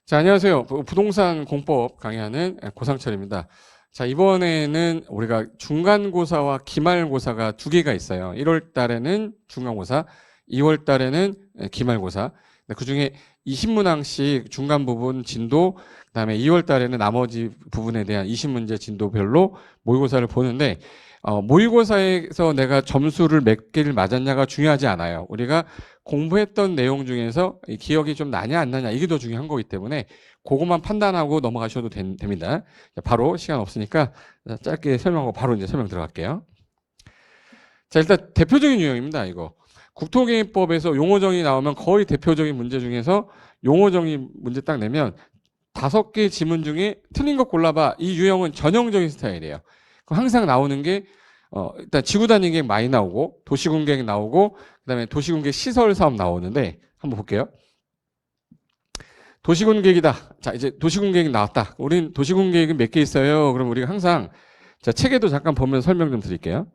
자, 안녕하세요. 부동산 공법 강의하는 고상철입니다. 자, 이번에는 우리가 중간고사와 기말고사가 두 개가 있어요. 1월 달에는 중간고사, 2월 달에는 기말고사. 그 중에 20문항씩 중간 부분 진도, 그다음에 2월 달에는 나머지 부분에 대한 20문제 진도별로 모의고사를 보는데, 모의고사에서 내가 점수를 몇 개를 맞았냐가 중요하지 않아요. 우리가 공부했던 내용 중에서 기억이 좀 나냐 안 나냐 이게 더 중요한 거기 때문에 그것만 판단하고 넘어가셔도 됩니다. 바로 시간 없으니까 짧게 설명하고 바로 이제 설명 들어갈게요. 자, 일단 대표적인 유형입니다. 이거 국토개입법에서 용어정의 나오면 거의 대표적인 문제 중에서 용어정의 문제 딱 내면 5개 지문 중에 틀린 거 골라봐. 이 유형은 전형적인 스타일이에요. 항상 나오는 게 일단 지구단위 계획 많이 나오고 도시군 계획 나오고 그다음에 도시군 계획 시설 사업 나오는데 한번 볼게요. 도시군 계획이다. 자, 이제 도시군 계획 나왔다. 우린 도시군 계획은 몇 개 있어요. 그럼 우리가 항상 자, 책에도 잠깐 보면 설명 좀 드릴게요.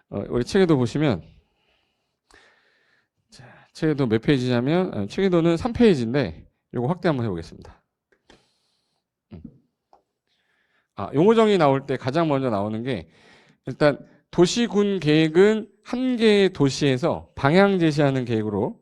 우리 책에도 보시면 자, 책에도 몇 페이지냐면 책에도는 3페이지인데 이거 확대 한번 해보겠습니다. 용어정의 나올 때 가장 먼저 나오는 게 일단 도시군 계획은 한 개의 도시에서 방향 제시하는 계획으로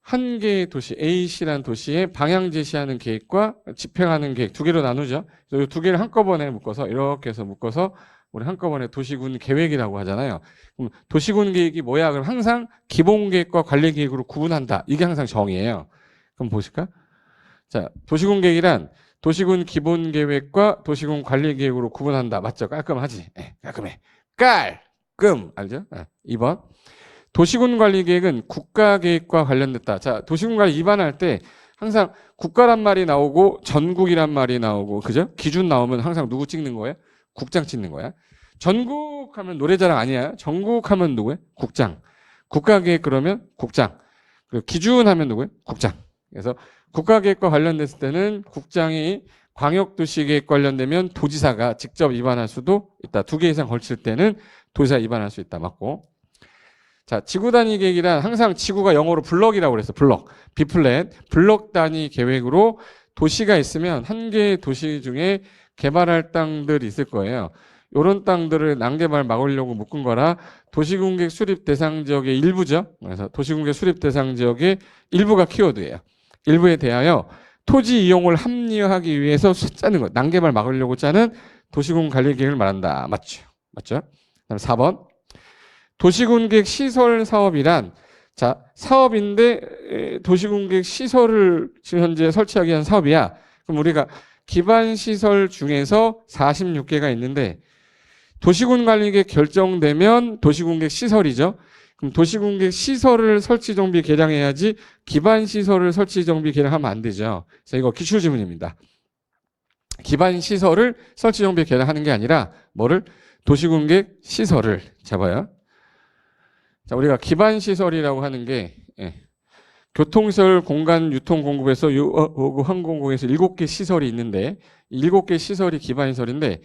한 개의 도시 A시라는 도시에 방향 제시하는 계획과 집행하는 계획 두 개로 나누죠. 이 두 개를 한꺼번에 묶어서 이렇게 해서 묶어서 우리 한꺼번에 도시군 계획이라고 하잖아요. 그럼 도시군 계획이 뭐야? 그럼 항상 기본 계획과 관리 계획으로 구분한다. 이게 항상 정의예요. 그럼 보실까? 자, 도시군 계획이란 도시군 기본 계획과 도시군 관리 계획으로 구분한다. 맞죠? 깔끔하지? 네, 깔끔해. 깔끔. 알죠? 2번. 도시군 관리 계획은 국가 계획과 관련됐다. 자, 도시군 관리 입안할 때 항상 국가란 말이 나오고 전국이란 말이 나오고 그죠? 기준 나오면 항상 누구 찍는 거예요? 국장 찍는 거야. 전국 하면 노래자랑 아니야. 전국 하면 누구예요? 국장. 국가 계획 그러면 국장. 그리고 기준 하면 누구예요? 국장. 그래서 국가계획과 관련됐을 때는 국장이 광역도시계획 관련되면 도지사가 직접 위반할 수도 있다. 2개 이상 걸칠 때는 도지사 위반할 수 있다. 맞고. 자, 지구 단위 계획이란 항상 지구가 영어로 블럭이라고 그랬어. 블럭. B플랫. 블럭 단위 계획으로 도시가 있으면 한 개의 도시 중에 개발할 땅들이 있을 거예요. 이런 땅들을 난개발 막으려고 묶은 거라 도시공객 수립 대상 지역의 일부죠. 그래서 도시공객 수립 대상 지역의 일부가 키워드예요. 일부에 대하여 토지 이용을 합리화하기 위해서 짜는 것, 난개발 막으려고 짜는 도시군 관리 계획을 말한다. 맞죠? 맞죠? 그다음 4번. 도시군 계획 시설 사업이란 자, 사업인데 도시군 계획 시설을 지금 현재 설치하기 위한 사업이야. 그럼 우리가 기반 시설 중에서 46개가 있는데 도시군 관리 계획 결정되면 도시군 계획 시설이죠. 그럼 도시군 계획 시설을 설치 정비 개량해야지 기반 시설을 설치 정비 개량하면 안 되죠. 그래서 이거 기출 지문입니다. 기반 시설을 설치 정비 개량하는 게 아니라 뭐를 도시군 계획 시설을 잡아요. 자, 우리가 기반 시설이라고 하는 게 교통시설 공간 유통 공급에서 항공공에서 7개 시설이 있는데 7개 시설이 기반 시설인데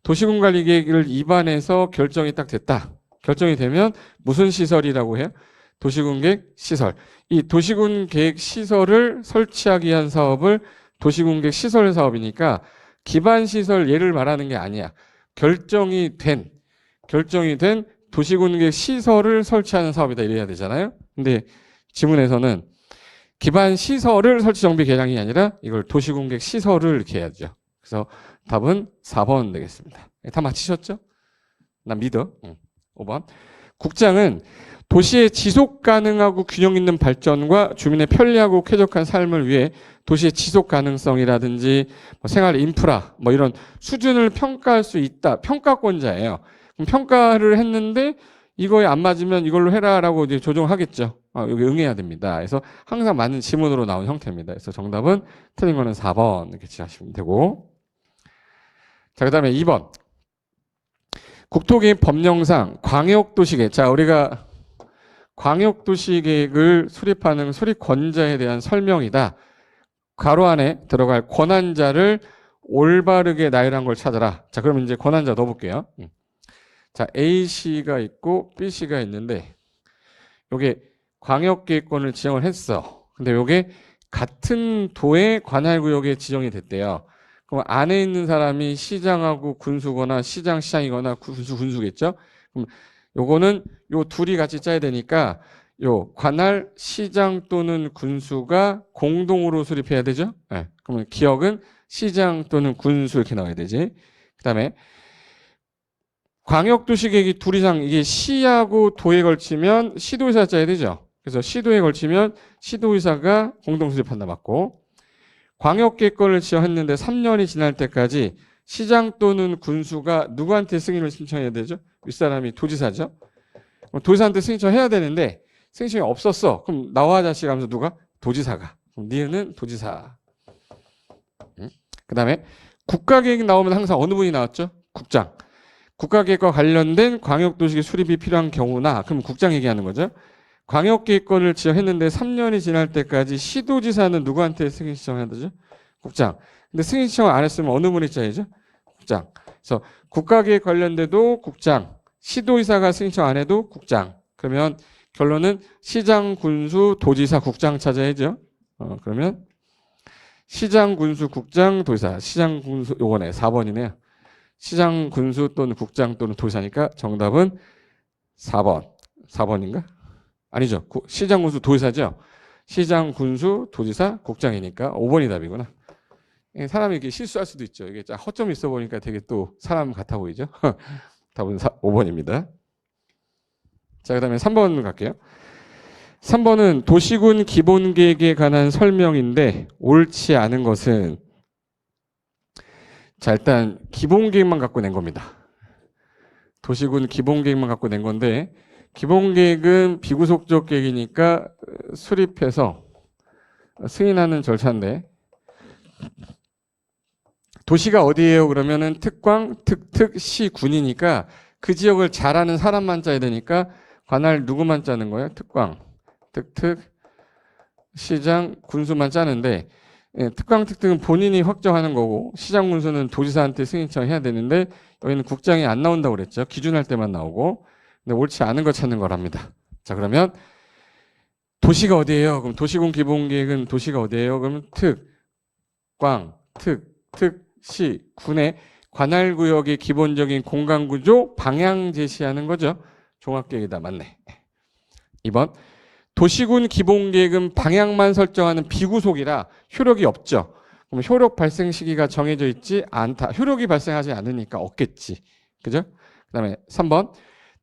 도시군 관리 계획을 입안해서 결정이 딱 됐다. 결정이 되면 무슨 시설이라고 해요? 도시군 계획 시설. 이 도시군 계획 시설을 설치하기 위한 사업을 도시군 계획 시설 사업이니까 기반 시설 얘를 말하는 게 아니야. 결정이 된 도시군 계획 시설을 설치하는 사업이다 이래야 되잖아요. 근데 지문에서는 기반 시설을 설치 정비 개량이 아니라 이걸 도시군 계획 시설을 이렇게 해야죠. 그래서 답은 4번 되겠습니다. 다 맞히셨죠? 난 믿어. 5번. 국장은 도시의 지속 가능하고 균형 있는 발전과 주민의 편리하고 쾌적한 삶을 위해 도시의 지속 가능성이라든지 생활 인프라 이런 수준을 평가할 수 있다. 평가권자예요. 그럼 평가를 했는데 이거에 안 맞으면 이걸로 해라라고 이제 조정하겠죠. 여기 응해야 됩니다. 그래서 항상 맞는 지문으로 나온 형태입니다. 그래서 정답은 틀린 거는 4번 이렇게 지하시면 되고. 자, 그다음에 2번. 국토계획 법령상 광역도시계획. 자, 우리가 광역도시계획을 수립하는 수립권자에 대한 설명이다. 괄호 안에 들어갈 권한자를 올바르게 나열한 걸 찾아라. 자, 그럼 이제 권한자 넣어볼게요. 자, A씨가 있고 B씨가 있는데 요게 광역계획권을 지정을 했어. 근데 요게 같은 도의 관할구역에 지정이 됐대요. 그럼 안에 있는 사람이 시장하고 군수거나 시장이거나 군수겠죠? 그럼 요거는 요 둘이 같이 짜야 되니까 요 관할 시장 또는 군수가 공동으로 수립해야 되죠? 네. 그러면 기억은 시장 또는 군수 이렇게 나와야 되지. 그다음에 광역도시계획이 둘 이상 이게 시하고 도에 걸치면 시도의사 짜야 되죠. 그래서 시도에 걸치면 시도의사가 공동 수립한다 맞고 광역계획권을 지정했는데 3년이 지날 때까지 시장 또는 군수가 누구한테 승인을 신청해야 되죠? 윗사람이 도지사죠. 도지사한테 신청해야 되는데 승인이 없었어. 그럼 나와 자식 하면서 누가? 도지사가. 그럼 니은은 도지사. 그 다음에 국가계획 나오면 항상 어느 분이 나왔죠? 국장. 국가계획과 관련된 광역도시계 수립이 필요한 경우나 그럼 국장 얘기하는 거죠. 광역계획권을 지정했는데 3년이 지날 때까지 시도지사는 누구한테 승인 신청해야 되죠? 국장. 근데 승인 신청을 안 했으면 어느 분이 짜야죠? 국장. 그래서 국가계획 관련돼도 국장. 시도의사가 승인 신청 안 해도 국장. 그러면 결론은 시장, 군수, 도지사, 국장 찾아야죠. 그러면 시장, 군수, 국장, 도지사. 시장, 군수 요거네. 4번이네요. 시장, 군수 또는 국장 또는 도지사니까 정답은 4번. 4번인가? 아니죠. 시장, 군수, 도지사죠. 시장, 군수, 도지사, 국장이니까 5번이 답이구나. 사람이 이렇게 실수할 수도 있죠. 이게 허점이 있어 보니까 되게 또 사람 같아 보이죠. 답은 5번입니다. 자, 그 다음에 3번 갈게요. 3번은 도시군 기본계획에 관한 설명인데 옳지 않은 것은 자, 일단 기본계획만 갖고 낸 겁니다. 도시군 기본계획만 갖고 낸 건데 기본계획은 비구속적 계획이니까 수립해서 승인하는 절차인데 도시가 어디예요? 그러면은 특광, 특특, 시, 군이니까 그 지역을 잘 아는 사람만 짜야 되니까 관할 누구만 짜는 거예요? 특광, 특특, 시장, 군수만 짜는데 특광, 특특은 본인이 확정하는 거고 시장, 군수는 도지사한테 승인 신청해야 되는데 여기는 국장이 안 나온다고 그랬죠. 기준할 때만 나오고 근데 옳지 않은 거 찾는 거랍니다. 자, 그러면 도시가 어디예요? 그럼 도시군 기본계획은 도시가 어디예요? 그러면 특, 광, 특, 시, 군의 관할구역의 기본적인 공간구조, 방향 제시하는 거죠. 종합계획이다. 맞네. 2번. 도시군 기본계획은 방향만 설정하는 비구속이라 효력이 없죠. 그럼 효력 발생 시기가 정해져 있지 않다. 효력이 발생하지 않으니까 없겠지. 그죠? 그 다음에 3번.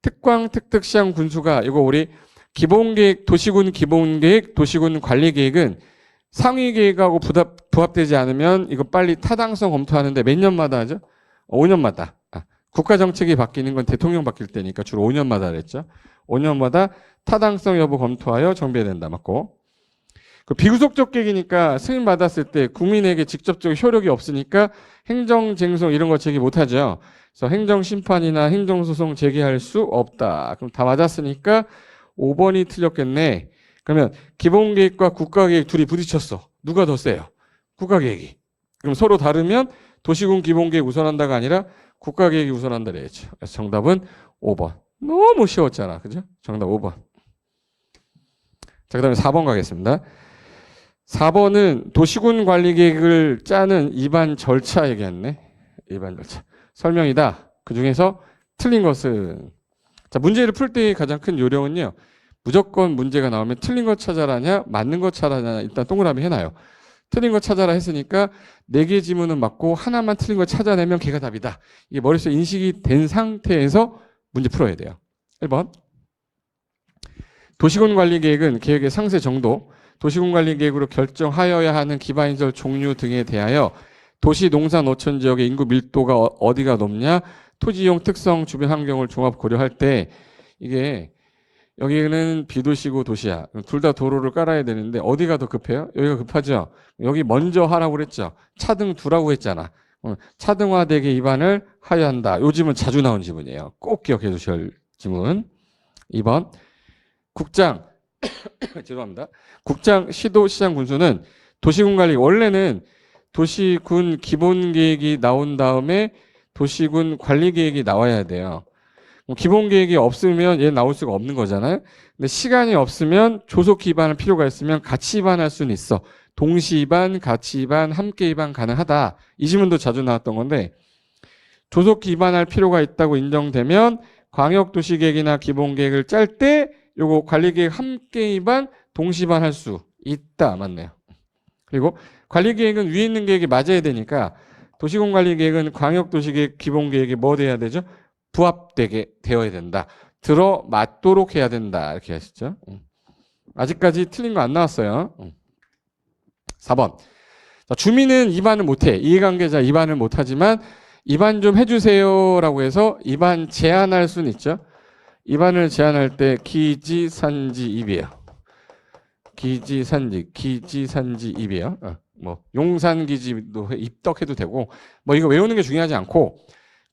특광, 특특, 시장, 군수가 이거 우리 기본계획, 도시군 기본계획, 도시군 관리계획은 상위계획하고 부합되지 않으면 이거 빨리 타당성 검토하는데 몇 년마다 하죠? 5년마다. 국가정책이 바뀌는 건 대통령 바뀔 때니까 주로 5년마다 그랬죠. 5년마다 타당성 여부 검토하여 정비해야 된다. 맞고. 그 비구속적 계획이니까 승인받았을 때 국민에게 직접적 효력이 없으니까 행정쟁송 이런 거 제기 못하죠. 그래서 행정심판이나 행정소송 제기할 수 없다. 그럼 다 맞았으니까 5번이 틀렸겠네. 그러면 기본계획과 국가계획 둘이 부딪혔어. 누가 더 세요? 국가계획이. 그럼 서로 다르면 도시군 기본계획 우선한다가 아니라 국가계획이 우선한다 그래야죠. 그래서 정답은 5번. 너무 쉬웠잖아. 그죠? 정답 5번. 자, 그 다음에 4번 가겠습니다. 4번은 도시군 관리계획을 짜는 입안 절차 얘기했네. 입안 절차. 설명이다. 그 중에서 틀린 것은 자, 문제를 풀 때 가장 큰 요령은요. 무조건 문제가 나오면 틀린 거 찾아라냐 맞는 거 찾아라냐 일단 동그라미 해놔요. 틀린 거 찾아라 했으니까 4개 지문은 맞고 하나만 틀린 거 찾아내면 걔가 답이다. 이게 머릿속에 인식이 된 상태에서 문제 풀어야 돼요. 1번. 도시군 관리계획은 계획의 상세 정도, 도시군 관리계획으로 결정하여야 하는 기반시설 종류 등에 대하여 도시 농사 노천 지역의 인구 밀도가 어디가 높냐, 토지용 특성, 주변 환경을 종합 고려할 때 이게 여기는 비도시고 도시야. 둘 다 도로를 깔아야 되는데 어디가 더 급해요? 여기가 급하죠. 여기 먼저 하라고 그랬죠. 차등 두라고 했잖아. 차등화되게 입안을 하여야 한다. 요즘은 자주 나온 지문이에요. 꼭 기억해 두셔야 할 지문. 2번. 국장. 죄송합니다. 국장, 시도, 시장, 군수는 도시군 관리 원래는 도시군 기본계획이 나온 다음에 도시군 관리계획이 나와야 돼요. 기본 계획이 없으면 얘 나올 수가 없는 거잖아요. 근데 시간이 없으면 조속 기반할 필요가 있으면 같이 입안할 수는 있어. 동시 입안, 같이 입안, 함께 입안 가능하다. 이 질문도 자주 나왔던 건데 조속 기반할 필요가 있다고 인정되면 광역도시계획이나 기본계획을 짤 때 요거 관리계획 함께 입안, 동시 입안할 수 있다. 맞네요. 그리고 관리계획은 위에 있는 계획이 맞아야 되니까 도시공관리계획은 광역도시계획 기본계획에 뭐 돼야 되죠? 부합되게 되어야 된다. 들어맞도록 해야 된다. 이렇게 하시죠. 아직까지 틀린 거 안 나왔어요. 4번. 자, 주민은 입안을 못해. 이해관계자 입안을 못하지만 입안 좀 해주세요라고 해서 입안 제한할 수는 있죠. 입안을 제한할 때 기지, 산지, 입이에요. 기지, 산지, 기지, 산지, 입이에요. 뭐 용산 기지도 입덕해도 되고 뭐 이거 외우는 게 중요하지 않고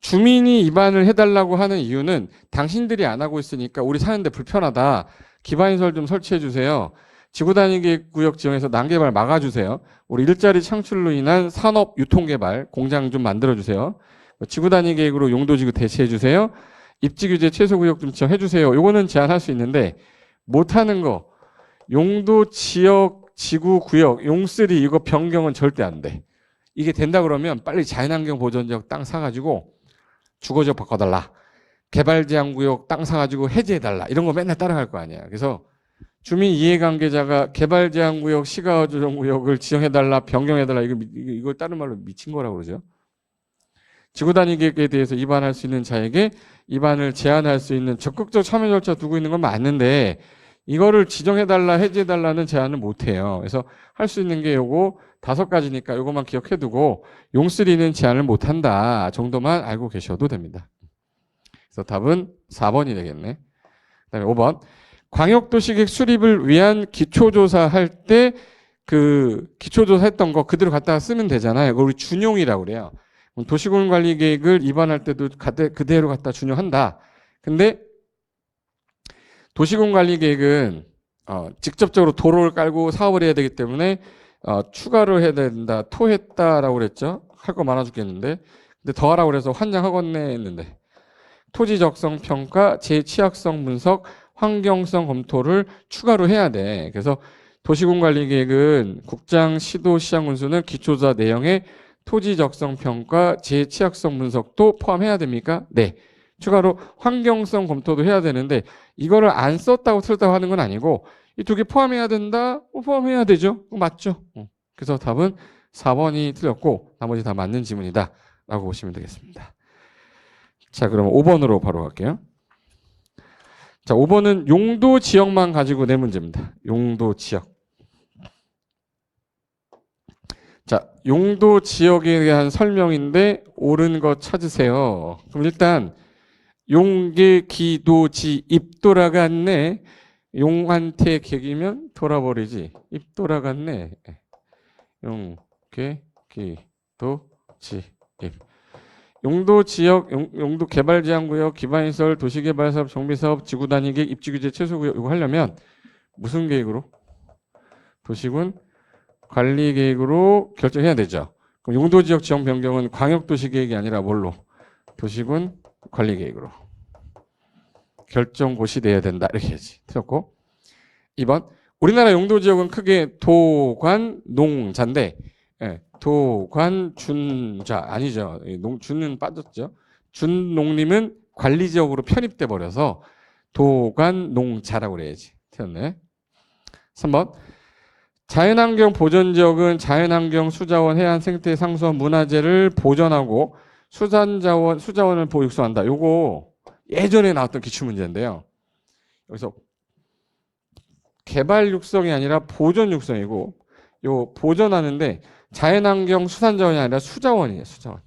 주민이 입안을 해달라고 하는 이유는 당신들이 안 하고 있으니까 우리 사는데 불편하다. 기반시설 좀 설치해 주세요. 지구단위 구역 지형에서 난개발 막아주세요. 우리 일자리 창출로 인한 산업 유통개발 공장 좀 만들어주세요. 지구단위 계획으로 용도지구 대체해주세요. 입지규제 최소구역 좀 지정해주세요. 요거는 제한할 수 있는데 못하는 거 용도 지역 지구 구역 용3 이거 변경은 절대 안 돼. 이게 된다 그러면 빨리 자연환경 보전지역 땅 사가지고 주거지역 바꿔달라. 개발제한구역 땅 사가지고 해제해달라. 이런 거 맨날 따라갈 거 아니야. 그래서 주민 이해관계자가 개발제한구역 시가조정구역을 지정해달라 변경해달라 이걸 다른 말로 미친 거라고 그러죠. 지구단위 계획에 대해서 입안할 수 있는 자에게 입안을 제한할 수 있는 적극적 참여 절차 두고 있는 건 맞는데 이거를 지정해달라 해제해달라는 제한을 못해요. 그래서 할 수 있는 게 요거 5가지니까 요것만 기억해두고 용3는 제한을 못한다 정도만 알고 계셔도 됩니다. 그래서 답은 4번이 되겠네. 그다음에 5번 광역도시계획 수립을 위한 기초조사 할 때 그 기초조사 했던 거 그대로 갖다가 쓰면 되잖아요. 그걸 우리 준용이라고 그래요. 도시공원관리계획을 입안할 때도 그대로 갖다 준용한다. 근데 도시공원관리계획은 직접적으로 도로를 깔고 사업을 해야 되기 때문에 추가로 해야 된다. 토했다라고 그랬죠. 할 거 많아 죽겠는데. 근데 더 하라고 그래서 환장하겠네 했는데. 토지 적성 평가, 재취약성 분석, 환경성 검토를 추가로 해야 돼. 그래서 도시공원관리계획은 국장, 시도, 시장 군수는 기초조사 내용에 토지 적성 평가, 재취약성 분석도 포함해야 됩니까? 네. 추가로 환경성 검토도 해야 되는데 이거를 안 썼다고 틀렸다고 하는 건 아니고 이 2개 포함해야 된다? 포함해야 되죠. 맞죠? 그래서 답은 4번이 틀렸고 나머지 다 맞는 지문이다 라고 보시면 되겠습니다. 자, 그럼 5번으로 바로 갈게요. 자, 5번은 용도 지역만 가지고 내 문제입니다. 용도 지역. 자, 용도 지역에 대한 설명인데 옳은 거 찾으세요. 그럼 일단 용계 기도지 입 돌아갔네. 용한테 객이면 돌아버리지. 입 돌아갔네. 용계 기도지 입. 용도 지역, 용도 개발제한구역, 기반시설, 도시개발사업, 정비사업, 지구단위계획, 입지규제 최소구역 이거 하려면 무슨 계획으로? 도시군 관리계획으로 결정해야 되죠. 그럼 용도지역 지정 변경은 광역도시계획이 아니라 뭘로? 도시군 관리계획으로 결정고시 돼야 된다 이렇게 해야지. 틀렸고 2번 우리나라 용도지역은 크게 도관, 농자인데 도관, 준자 아니죠. 준은 빠졌죠. 준농림은 관리지역으로 편입돼 버려서 도관, 농자라고 그래야지. 틀렸네. 3번 자연환경 보전지역은 자연환경 수자원, 해안 생태, 상수원, 문화재를 보전하고 수자원을 보호 육성한다. 요거 예전에 나왔던 기출문제인데요. 여기서 개발 육성이 아니라 보전 육성이고 요 보전하는데 자연환경 수산자원이 아니라 수자원이에요. 수자원.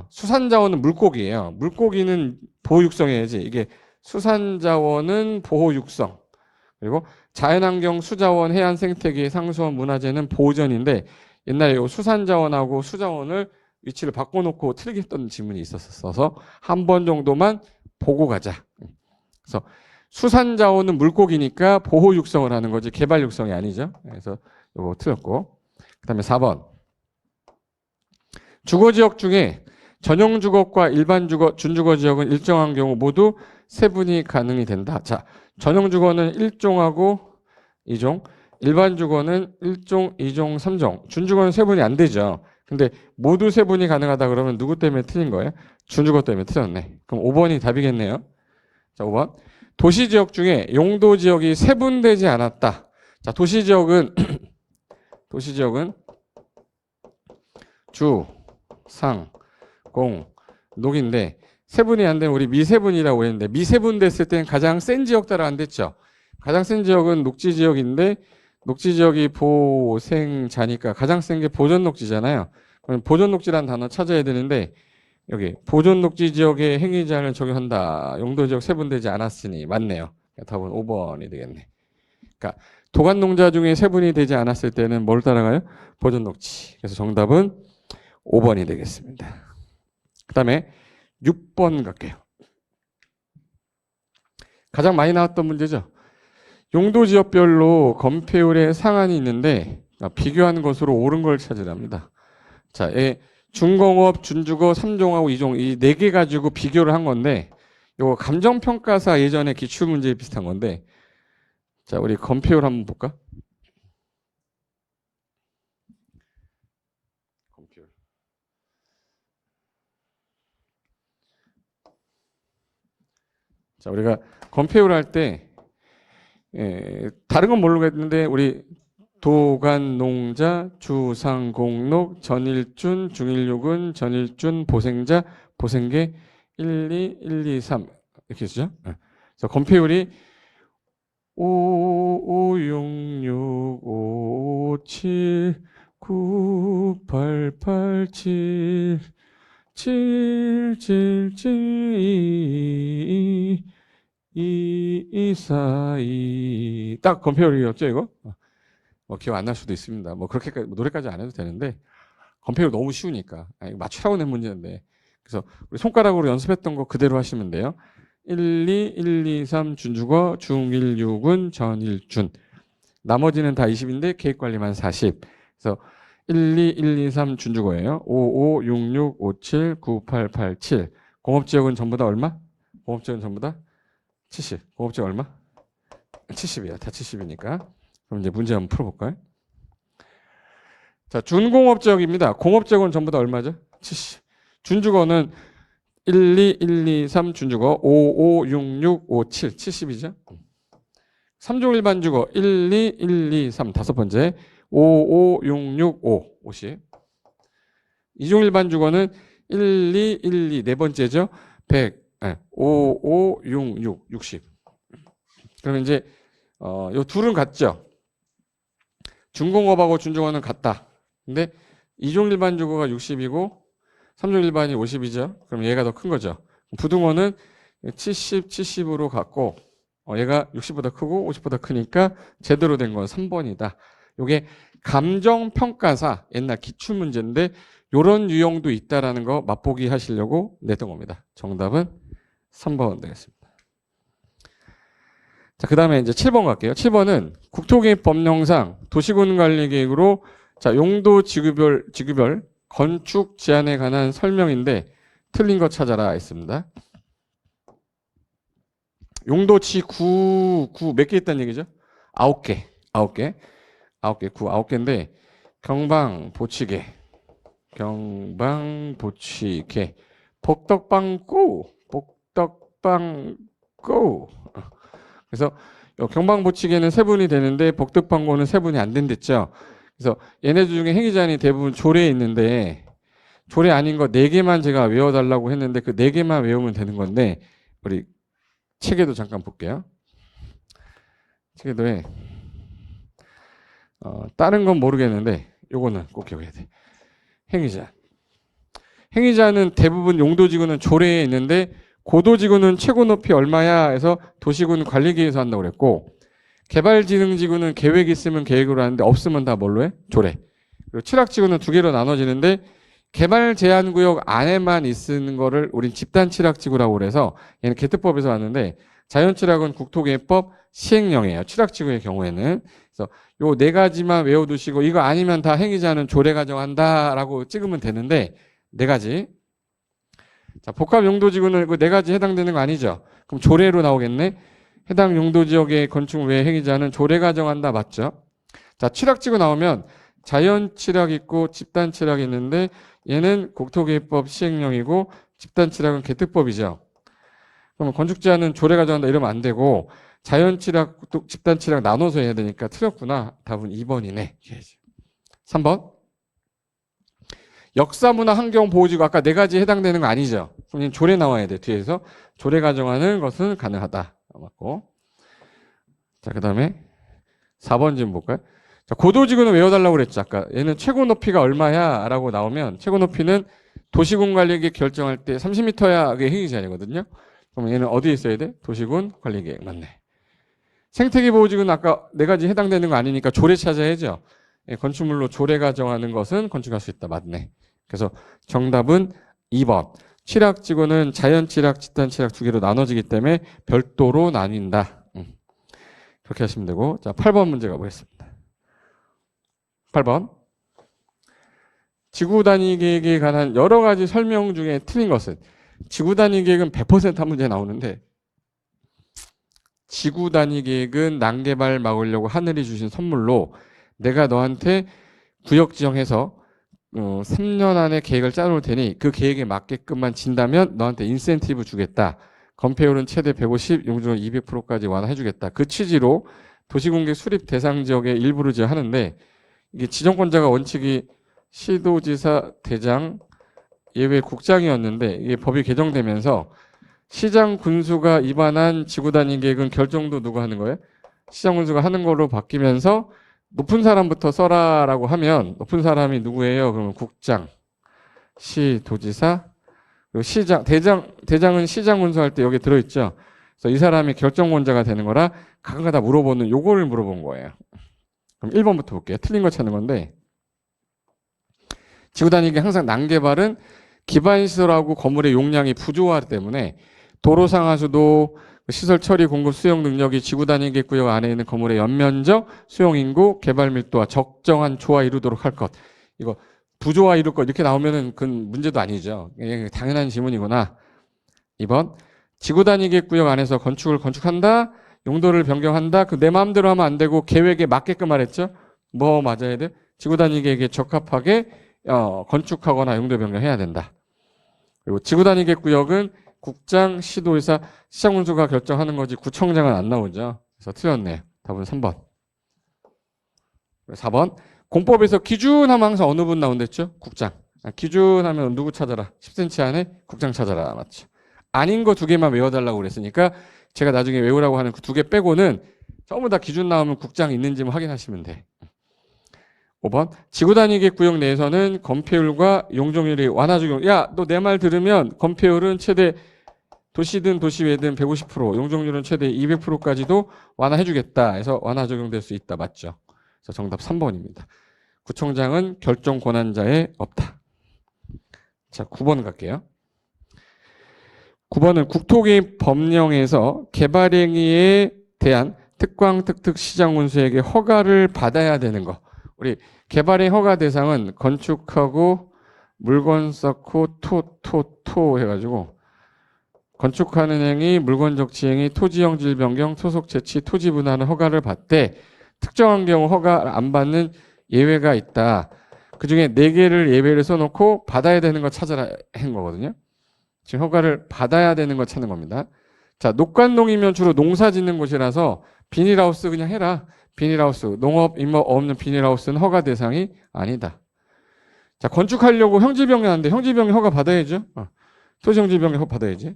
수산자원은 물고기예요. 물고기는 보호 육성해야지. 이게 수산자원은 보호 육성. 그리고 자연환경 수자원, 해안 생태계, 상수원, 문화재는 보전인데 옛날에 요 수산자원하고 수자원을 위치를 바꿔놓고 틀리게 했던 질문이 있었어서 한 번 정도만 보고 가자. 그래서 수산자원은 물고기니까 보호 육성을 하는 거지 개발 육성이 아니죠. 그래서 이거 틀렸고. 그 다음에 4번. 주거지역 중에 전용 주거과 일반 주거, 준주거 지역은 일정한 경우 모두 세분이 가능이 된다. 자, 전용 주거는 1종하고 2종, 일반 주거는 1종, 2종, 3종. 준주거는 세분이 안 되죠. 근데 모두 세분이 가능하다 그러면 누구 때문에 틀린 거예요? 준주거 때문에 틀렸네. 그럼 5번이 답이겠네요. 자, 5번. 도시 지역 중에 용도 지역이 세분되지 않았다. 자, 도시 지역은 주, 상, 공, 녹인데 세분이 안 되면 우리 미세분이라고 했는데 미세분 됐을 때는 가장 센 지역 따라 안 됐죠. 가장 센 지역은 녹지 지역인데 녹지 지역이 보생자니까 가장 센 게 보전 녹지잖아요. 그럼 보전 녹지라는 단어 찾아야 되는데 여기 보전 녹지 지역에 행위 제한을 적용한다. 용도 지역 세분되지 않았으니 맞네요. 답은 5번이 되겠네. 그러니까 도간 농자 중에 세분이 되지 않았을 때는 뭘 따라가요? 보전 녹지. 그래서 정답은 5번이 되겠습니다. 그 다음에 6번 갈게요. 가장 많이 나왔던 문제죠. 용도 지역별로 건폐율의 상한이 있는데 비교한 것으로 옳은 걸 찾으랍니다. 자, 준공업, 준주거, 3종하고 2종 이 4개 가지고 비교를 한 건데 요거 감정평가사 예전에 기출문제에 비슷한 건데 자, 우리 건폐율 한번 볼까? 건폐율. 자, 우리가 건폐율 할 때 다른 건 모르겠는데 우리 도간농자, 주상공록, 전일준, 중일육은, 전일준, 보생자, 보생계 1, 2, 1, 2, 3 이렇게 쓰죠. 그래서 건폐율이 5, 5, 6, 6, 5, 7, 9, 8, 8, 7, 7, 7, 7, 2, 2, 4, 2 딱 건폐율이었죠 이거? 기억 안 날 수도 있습니다. 뭐 그렇게까지 노래까지 안 해도 되는데 건폐율 너무 쉬우니까 이거 맞추라고 낸 문제인데 그래서 우리 손가락으로 연습했던 거 그대로 하시면 돼요. 1, 2, 1, 2, 3 준주거, 중1, 6은 전일준. 나머지는 다 20인데 계획관리만 40. 그래서 1, 2, 1, 2, 3 준주거예요. 5, 5, 6, 6, 5, 7, 9, 8, 8, 7. 공업지역은 전부 다 얼마? 공업지역은 전부 다 70. 공업지역 얼마? 70이에요. 다 70이니까. 그럼 이제 문제 한번 풀어볼까요? 자, 준공업지역입니다. 공업지역은 전부 다 얼마죠? 70. 준주거는 1, 2, 1, 2, 3 준주거 5, 5, 6, 6, 5, 7, 70이죠. 3종 일반 주거 1, 2, 1, 2, 3 다섯 번째 5, 5, 6, 6, 5, 50. 2종 일반 주거는 1, 2, 1, 2 네 번째죠. 100, 5, 5, 6, 6, 60. 그러면 이제 요 둘은 같죠. 준공업하고 준주거는 같다. 근데 2종 일반 주거가 60이고 3종 일반이 50이죠. 그럼 얘가 더 큰 거죠. 부등호는 70, 70으로 같고 얘가 60보다 크고 50보다 크니까 제대로 된 건 3번이다. 이게 감정평가사 옛날 기출문제인데 이런 유형도 있다라는 거 맛보기 하시려고 냈던 겁니다. 정답은 3번 되겠습니다. 자, 그 다음에 이제 7번 갈게요. 7번은 국토계획법령상 도시군관리계획으로 자, 용도 지구별 건축 제한에 관한 설명인데 틀린 거 찾아라 했습니다. 용도치 9 몇 개 있다는 얘기죠? 9개. 9개인데 경방, 보치개, 복덕방구. 그래서 경방보치개는 세분이 되는데 복덕방구는 세분이 안 된댔죠. 그래서 얘네들 중에 행위제한이 대부분 조례에 있는데 조례 아닌 거 4개만 제가 외워달라고 했는데 그 4개만 외우면 되는 건데 우리 책에도 잠깐 볼게요. 책에도에 다른 건 모르겠는데 요거는 꼭 기억해야 돼. 행위제한. 행위제한은 대부분 용도지구는 조례에 있는데 고도지구는 최고 높이 얼마야 해서 도시군 관리계획에서 한다고 그랬고 개발진흥지구는 계획이 있으면 계획으로 하는데 없으면 다 뭘로 해? 조례. 그리고 칠학지구는 2개로 나눠지는데 개발제한구역 안에만 있는 거를 우린 집단칠학지구라고 그래서 얘는 개특법에서 왔는데 자연칠학은 국토계획법 시행령이에요. 칠학지구의 경우에는. 그래서 요 4가지만 외워두시고 이거 아니면 다 행위자는 조례 가정한다라고 찍으면 되는데 4가지. 자, 복합 용도지구는 그 네 가지 해당되는 거 아니죠? 그럼 조례로 나오겠네. 해당 용도지역의 건축 외 행위자는 조례가 정한다. 맞죠? 자, 칠학지구 나오면 자연 칠학 있고 집단 칠학이 있는데 얘는 국토개입법 시행령이고 집단 칠학은 개특법이죠. 그러면 건축 제한은 조례가 정한다 이러면 안 되고 자연 칠학, 집단 칠학 나눠서 해야 되니까 틀렸구나. 답은 2번이네. 3번. 역사문화 환경보호지구 아까 네 가지 해당되는 거 아니죠? 그럼 조례 나와야 돼. 뒤에서 조례가 정하는 것은 가능하다. 맞고. 자, 그 다음에 4번 좀 볼까요? 자, 고도지구는 외워달라고 그랬죠. 아까 얘는 최고 높이가 얼마야? 라고 나오면 최고 높이는 도시군 관리계획 결정할 때 30m야 그게 행위 제한이거든요. 그럼 얘는 어디에 있어야 돼? 도시군 관리계획. 맞네. 생태계 보호지구는 아까 네 가지 해당되는 거 아니니까 조례 찾아야죠. 예, 건축물로 조례가 정하는 것은 건축할 수 있다. 맞네. 그래서 정답은 2번. 칠학지구는 자연 칠학, 집단 칠학 두 개로 나눠지기 때문에 별도로 나뉜다. 그렇게 하시면 되고. 자, 8번 문제 가보겠습니다. 8번. 지구 단위 계획에 관한 여러 가지 설명 중에 틀린 것은 지구 단위 계획은 100% 한 문제 나오는데 지구 단위 계획은 난개발 막으려고 하늘이 주신 선물로 내가 너한테 구역 지정해서 3년 안에 계획을 짜놓을 테니 그 계획에 맞게끔만 진다면 너한테 인센티브 주겠다. 건폐율은 최대 150, 용적률 200%까지 완화해 주겠다. 그 취지로 도시공개 수립 대상 지역의 일부를 제하는데 이게 지정권자가 원칙이 시도지사, 대장, 예외 국장이었는데 이게 법이 개정되면서 시장 군수가 입안한 지구 단위 계획은 결정도 누가 하는 거예요? 시장 군수가 하는 걸로 바뀌면서 높은 사람부터 써라라고 하면 높은 사람이 누구예요? 그러면 국장, 시도지사, 그리고 시장, 대장은 시장 군수할 때 여기 들어있죠. 그래서 이 사람이 결정권자가 되는 거라 가끔가다 물어보는 요거를 물어본 거예요. 그럼 1번부터 볼게요. 틀린 거 찾는 건데 지구 단위 계획 항상 난개발은 기반시설하고 건물의 용량이 부족하기 때문에 도로 상하수도 시설 처리 공급 수용 능력이 지구 단위 계획 구역 안에 있는 건물의 연면적, 수용 인구, 개발 밀도와 적정한 조화 이루도록 할 것. 이거 부조화 이룰 것 이렇게 나오면은 그건 문제도 아니죠. 당연한 질문이구나. 2번. 지구 단위 계획 구역 안에서 건축을 건축한다. 용도를 변경한다. 그 내 마음대로 하면 안 되고 계획에 맞게끔 말했죠. 뭐 맞아야 돼? 지구 단위 계획에 적합하게 건축하거나 용도 변경해야 된다. 그리고 지구 단위 계획 구역은 국장, 시도의사, 시장군수가 결정하는 거지 구청장은 안 나오죠. 그래서 틀렸네요. 답은 3번. 4번. 공법에서 기준하면 항상 어느 분 나온댔죠? 국장. 기준하면 누구 찾아라? 10cm 안에 국장 찾아라. 맞죠? 아닌 거 두 개만 외워달라고 그랬으니까 제가 나중에 외우라고 하는 그 두 개 빼고는 전부 다 기준 나오면 국장 있는지 확인하시면 돼. 5번. 지구 단위 계획 구역 내에서는 건폐율과 용적률이 완화 적용. 야, 너 내 말 들으면 건폐율은 최대 도시든 도시외든 150%, 용적률은 최대 200%까지도 완화해 주겠다. 해서 완화 적용될 수 있다. 맞죠? 그래서 정답 3번입니다. 구청장은 결정 권한자에 없다. 자, 9번 갈게요. 9번은 국토개입 법령에서 개발행위에 대한 특광, 특특 시장군수에게 허가를 받아야 되는 거. 우리 개발의 허가 대상은 건축하고 물건 쌓고 토 해가지고 건축하는 행위, 물건 적치행위, 토지형 질 변경, 소속 채취, 토지 분할은 허가를 받되 특정한 경우 허가 안 받는 예외가 있다. 그중에 4개를 예외를 써놓고 받아야 되는 거 찾아라 한 거거든요. 지금 허가를 받아야 되는 거 찾는 겁니다. 자, 녹관동이면 주로 농사 짓는 곳이라서 비닐하우스 그냥 해라. 비닐하우스, 농업, 임업 없는 비닐하우스는 허가 대상이 아니다. 자, 건축하려고 형질변경 하는데 형질변경 허가 받아야죠. 토지형질변경 허가 받아야지.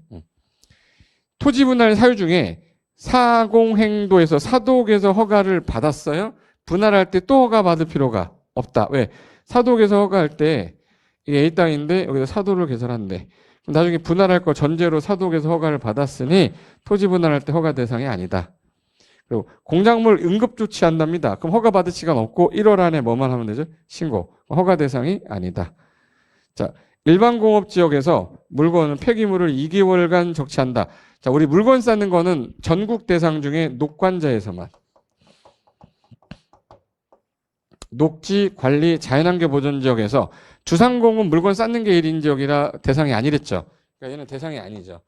토지 분할 사유 중에 사공행도에서 사독에서 허가를 받았어요. 분할할 때 또 허가 받을 필요가 없다. 왜? 사독에서 허가할 때 이게 A 땅인데 여기서 사도를 개설한대. 그럼 나중에 분할할 거 전제로 사독에서 허가를 받았으니 토지 분할할 때 허가 대상이 아니다. 그리고 공작물 응급 조치한답니다. 그럼 허가 받을 시간 없고 1월 안에 뭐만 하면 되죠? 신고. 허가 대상이 아니다. 자, 일반 공업 지역에서 물건은 폐기물을 2개월간 적치한다. 자, 우리 물건 쌓는 거는 전국 대상 중에 녹관자에서만. 녹지 관리 자연환경 보전 지역에서 주상공은 물건 쌓는 게 1인 지역이라 대상이 아니랬죠. 그러니까 얘는 대상이 아니죠.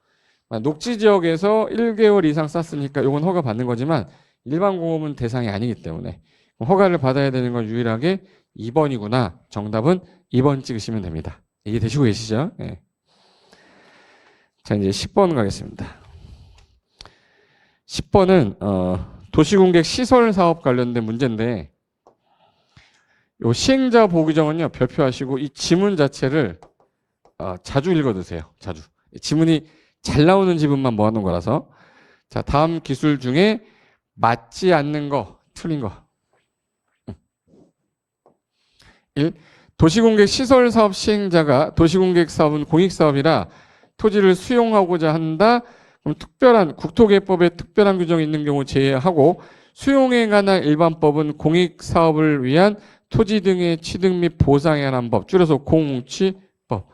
녹지 지역에서 1개월 이상 쌌으니까 이건 허가 받는 거지만 일반 공업은 대상이 아니기 때문에 허가를 받아야 되는 건 유일하게 2번이구나. 정답은 2번 찍으시면 됩니다. 이해되시고 계시죠? 네. 자, 이제 10번 가겠습니다. 10번은 도시공객 시설 사업 관련된 문제인데 요 시행자 보기정은요 별표하시고 이 지문 자체를 자주 읽어두세요. 자주. 지문이 잘 나오는 지문만 모아놓은 거라서. 자, 다음 기술 중에 맞지 않는 거, 틀린 거. 1. 도시공객 시설 사업 시행자가 도시공객 사업은 공익사업이라 토지를 수용하고자 한다. 그럼 특별한 국토개법에 특별한 규정이 있는 경우 제외하고 수용에 관한 일반법은 공익사업을 위한 토지 등의 취득 및 보상에 관한 법, 줄여서 공취법을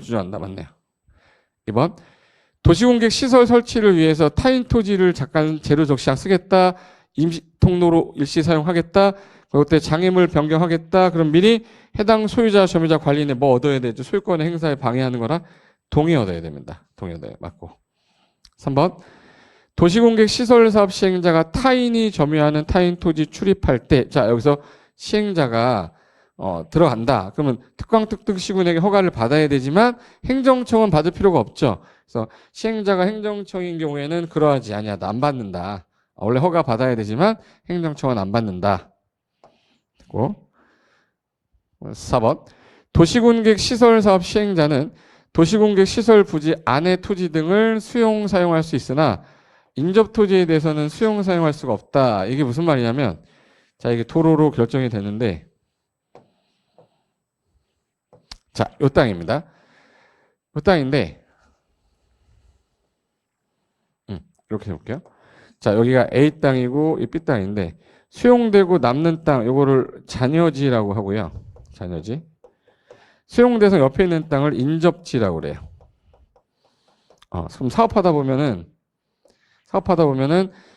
주장한다. 맞네요. 2번 도시공객 시설 설치를 위해서 타인 토지를 잠깐 재료 적시장 쓰겠다. 임시 통로로 일시 사용하겠다. 그때 장애물 변경하겠다. 그럼 미리 해당 소유자, 점유자, 관리인의 뭐 얻어야 되죠? 소유권의 행사에 방해하는 거라 동의 얻어야 됩니다. 동의 얻어야 맞고. 3번 도시공객 시설 사업 시행자가 타인이 점유하는 타인 토지 출입할 때, 자 여기서 시행자가 들어간다. 그러면 특광특특시군에게 허가를 받아야 되지만 행정청은 받을 필요가 없죠. 그래서 시행자가 행정청인 경우에는 그러하지 아니하다. 안 받는다. 원래 허가 받아야 되지만 행정청은 안 받는다. 4번 도시공객 시설 사업 시행자는 도시공객 시설 부지 안의 토지 등을 수용 사용할 수 있으나 인접 토지에 대해서는 수용 사용할 수가 없다. 이게 무슨 말이냐면 자 이게 도로로 결정이 되는데 자, 요 땅입니다. 요 땅인데 이렇게 해볼게요. 자, 여기가 A 땅이고 이 B 땅인데 수용되고 남는 땅 요거를 잔여지라고 하고요. 잔여지. 수용돼서 옆에 있는 땅을 인접지라고 그래요. 그럼 사업하다 보면은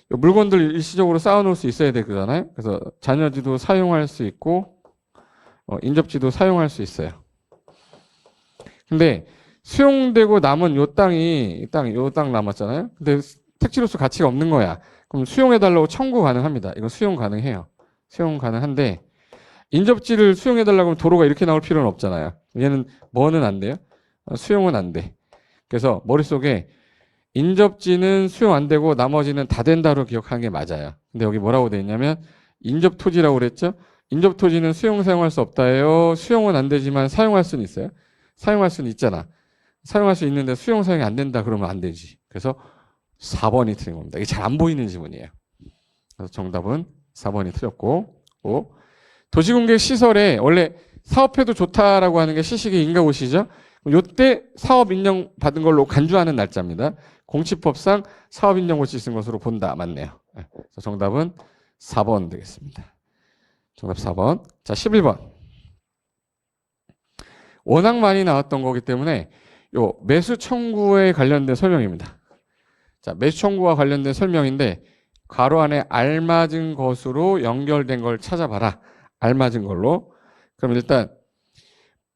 물건들 일시적으로 쌓아놓을 수 있어야 되잖아요. 그래서 잔여지도 사용할 수 있고 인접지도 사용할 수 있어요. 근데 수용되고 남은 요 땅 남았잖아요. 근데 택지로서 가치가 없는 거야. 그럼 수용해달라고 청구 가능합니다. 이건 수용 가능해요. 수용 가능한데 인접지를 수용해달라고 하면 도로가 이렇게 나올 필요는 없잖아요. 얘는 뭐는 안 돼요? 수용은 안 돼. 그래서 머릿속에 인접지는 수용 안 되고 나머지는 다 된다로 기억하는 게 맞아요. 근데 여기 뭐라고 돼 있냐면 인접토지라고 그랬죠? 인접토지는 수용 사용할 수 없다예요. 수용은 안 되지만 사용할 수는 있어요. 사용할 수는 있잖아. 사용할 수 있는데 수용 사용이 안 된다 그러면 안 되지. 그래서 4번이 틀린 겁니다. 이게 잘 안 보이는 지문이에요. 그래서 정답은 4번이 틀렸고 5. 도시공객 시설에 원래 사업해도 좋다라고 하는 게 시식의 인가고시죠. 이때 사업 인정 받은 걸로 간주하는 날짜입니다. 공시법상 사업 인정고시 쓴 것으로 본다. 맞네요. 그래서 정답은 4번 되겠습니다. 정답 4번. 자, 11번. 워낙 많이 나왔던 거기 때문에 요 매수 청구에 관련된 설명입니다. 자, 매수 청구와 관련된 설명인데 괄호 안에 알맞은 것으로 연결된 걸 찾아봐라. 알맞은 걸로. 그럼 일단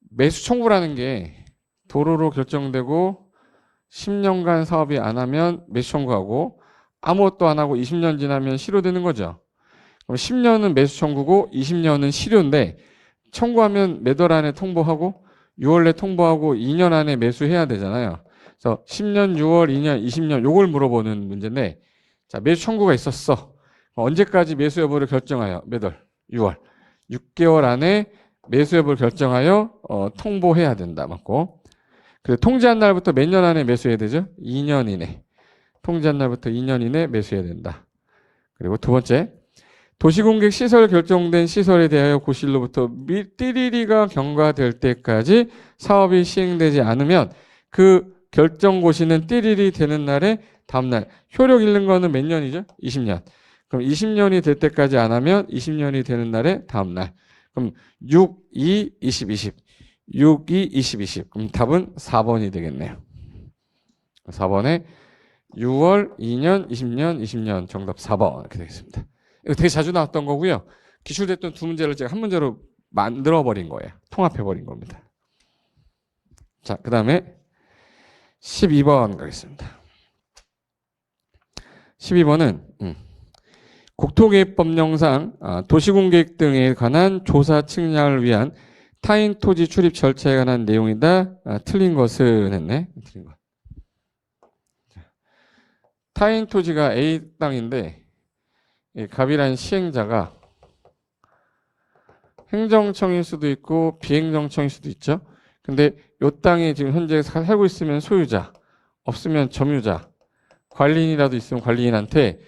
매수 청구라는 게 도로로 결정되고 10년간 사업이 안 하면 매수 청구하고 아무것도 안 하고 20년 지나면 실효되는 거죠. 그럼 10년은 매수 청구고 20년은 실효인데 청구하면 몇 월 안에 통보하고 6월 내 통보하고 2년 안에 매수해야 되잖아요. 그래서 10년, 6월, 2년, 20년 요걸 물어보는 문제인데 자, 매수 청구가 있었어. 언제까지 매수 여부를 결정하여 몇 월? 6월. 6개월 안에 매수 여부를 결정하여 통보해야 된다. 맞고. 그리고 통지한 날부터 몇 년 안에 매수해야 되죠? 2년 이내. 통지한 날부터 2년 이내 매수해야 된다. 그리고 두 번째. 도시공객 시설 결정된 시설에 대하여 고시일로부터 띠리리가 경과될 때까지 사업이 시행되지 않으면 그 결정 고시는 띠리리 되는 날에 다음날. 효력 잃는 거는 몇 년이죠? 20년. 그럼 20년이 될 때까지 안 하면 20년이 되는 날에 다음날. 그럼 6, 2, 20, 20. 6, 2, 20, 20. 그럼 답은 4번이 되겠네요. 4번에 6월, 2년, 20년, 20년 정답 4번 이렇게 되겠습니다. 이거 되게 자주 나왔던 거고요. 기출됐던 두 문제를 제가 한 문제로 만들어버린 거예요. 통합해버린 겁니다. 자, 그 다음에 12번 가겠습니다. 12번은 국토계획법령상 도시공계획 등에 관한 조사 측량을 위한 타인 토지 출입 절차에 관한 내용이다. 틀린 것은 했네. 틀린 것. 타인 토지가 A 땅인데 갑이란 시행자가 행정청일 수도 있고 비행정청일 수도 있죠. 근데 이 땅에 지금 현재 살고 있으면 소유자, 없으면 점유자, 관리인이라도 있으면 관리인한테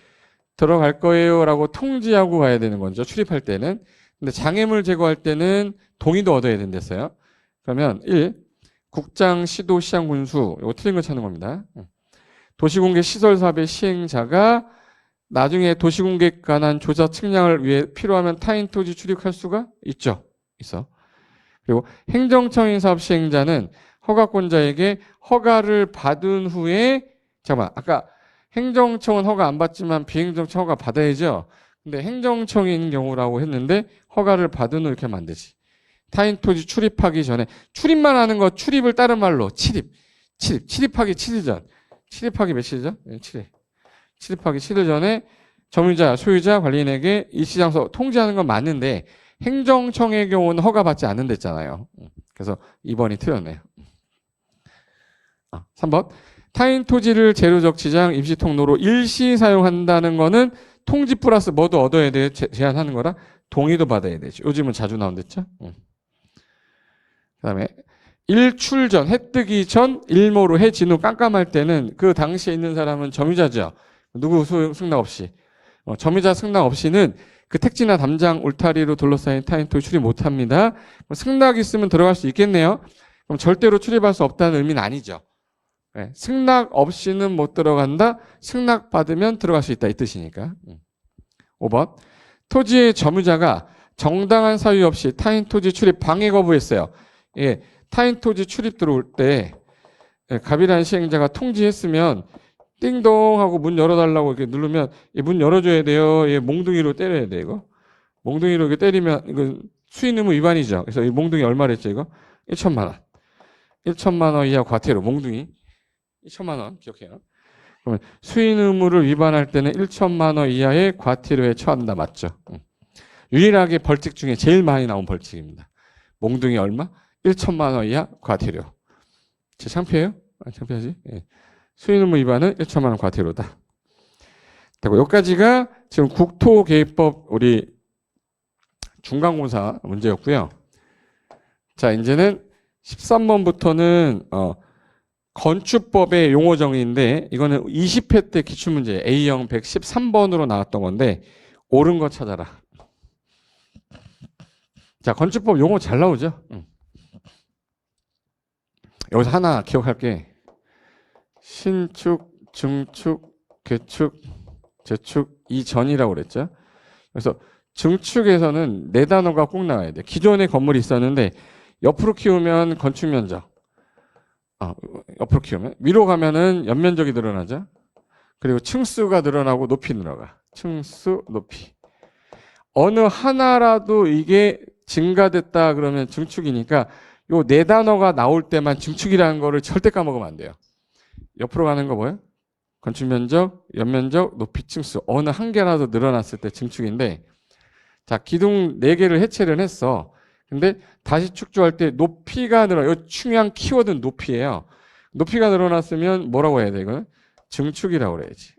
들어갈 거예요 라고 통지하고 가야 되는 거죠. 출입할 때는. 근데 장애물 제거할 때는 동의도 얻어야 된댔어요. 그러면 1. 국장, 시도, 시장, 군수. 이거 틀린 거 찾는 겁니다. 도시공개 시설사업의 시행자가 나중에 도시공개에 관한 조사 측량을 위해 필요하면 타인 토지 출입할 수가 있죠. 있어. 그리고 행정청인 사업 시행자는 허가권자에게 허가를 받은 후에 잠깐만 아까 행정청은 허가 안 받지만 비행정청 허가 받아야죠. 근데 행정청인 경우라고 했는데 허가를 받은 후 이렇게 하면 안 되지. 타인 토지 출입하기 전에 출입만 하는 거 출입을 다른 말로 출입하기 7일 전. 출입하기 며칠 전? 7일. 출입하기 7일 전에 점유자, 소유자, 관리인에게 일시장소 통지하는 건 맞는데 행정청의 경우는 허가받지 않는댔잖아요. 그래서 2번이 틀렸네요. 3번. 타인 토지를 재료적 지장, 임시 통로로 일시 사용한다는 거는 통지 플러스 뭐도 얻어야 돼요? 제한하는 거라 동의도 받아야 되죠. 요즘은 자주 나온댔죠. 그 다음에 일출 전, 해 뜨기 전 일모로 해 진 후 깜깜할 때는 그 당시에 있는 사람은 점유자죠. 누구 승낙 없이. 점유자 승낙 없이는 그 택지나 담장, 울타리로 둘러싸인 타인 토지 출입 못합니다. 승낙 있으면 들어갈 수 있겠네요. 그럼 절대로 출입할 수 없다는 의미는 아니죠. 네, 승낙 없이는 못 들어간다. 승낙 받으면 들어갈 수 있다 이 뜻이니까. 5번. 토지의 점유자가 정당한 사유 없이 타인 토지 출입 방해 거부했어요. 예, 타인 토지 출입 들어올 때 갑이라는 시행자가 통지했으면 띵동 하고 문 열어달라고 이렇게 누르면 문 열어줘야 돼요. 얘 몽둥이로 때려야 돼 이거. 몽둥이로 이렇게 때리면 이거 수익 의무 위반이죠. 그래서 이 몽둥이 얼마랬죠 이거? 1천만 원. 1천만 원 이하 과태료 몽둥이 1천만 원 기억해요. 그러면 수익 의무를 위반할 때는 1천만 원 이하의 과태료에 처한다 맞죠? 유일하게 벌칙 중에 제일 많이 나온 벌칙입니다. 몽둥이 얼마? 1천만 원 이하 과태료. 제 창피해요? 창피하지? 예. 수익 의무 위반은 1천만 원 과태료다. 되고 여기까지가 지금 국토계획법 우리 중간고사 문제였고요. 자 이제는 13번부터는 건축법의 용어 정의인데 이거는 20회 때 기출문제 A형 113번으로 나왔던 건데 옳은 거 찾아라. 자 건축법 용어 잘 나오죠? 여기서 하나 기억할게. 신축, 증축, 개축, 재축 이전이라고 그랬죠. 그래서 증축에서는 네 단어가 꼭 나와야 돼. 기존에 건물이 있었는데 옆으로 키우면 건축 면적. 옆으로 키우면 위로 가면은 연면적이 늘어나죠. 그리고 층수가 늘어나고 높이 늘어가. 층수, 높이. 어느 하나라도 이게 증가됐다 그러면 증축이니까 요 네 단어가 나올 때만 증축이라는 거를 절대 까먹으면 안 돼요. 옆으로 가는 거 뭐예요? 건축 면적, 연면적, 높이, 층수 어느 한 개라도 늘어났을 때 증축인데 자 기둥 4개를 해체를 했어. 근데 다시 축조할 때 높이가 늘어. 이 중요한 키워드는 높이예요. 높이가 늘어났으면 뭐라고 해야 돼 이거는? 증축이라고 그래야지.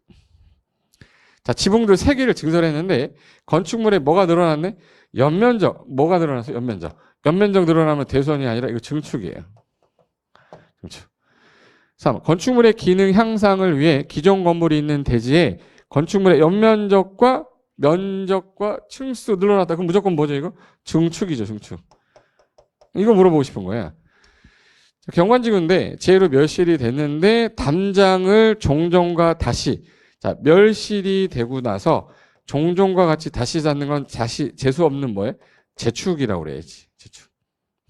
자 지붕들 3개를 증설했는데 건축물에 뭐가 늘어났네? 연면적. 뭐가 늘어났어? 연면적. 연면적 늘어나면 대손이 아니라 이거 증축이에요. 증축. 3. 건축물의 기능 향상을 위해 기존 건물이 있는 대지에 건축물의 연면적과 면적과 층수 늘어났다. 그럼 무조건 뭐죠 이거? 증축이죠. 증축. 이거 물어보고 싶은 거야. 경관지구인데 제로 멸실이 됐는데 담장을 종전과 다시 자 멸실이 되고 나서 종전과 같이 다시 쌓는 건 다시 재수 없는 뭐예요? 재축이라고 그래야지. 재축.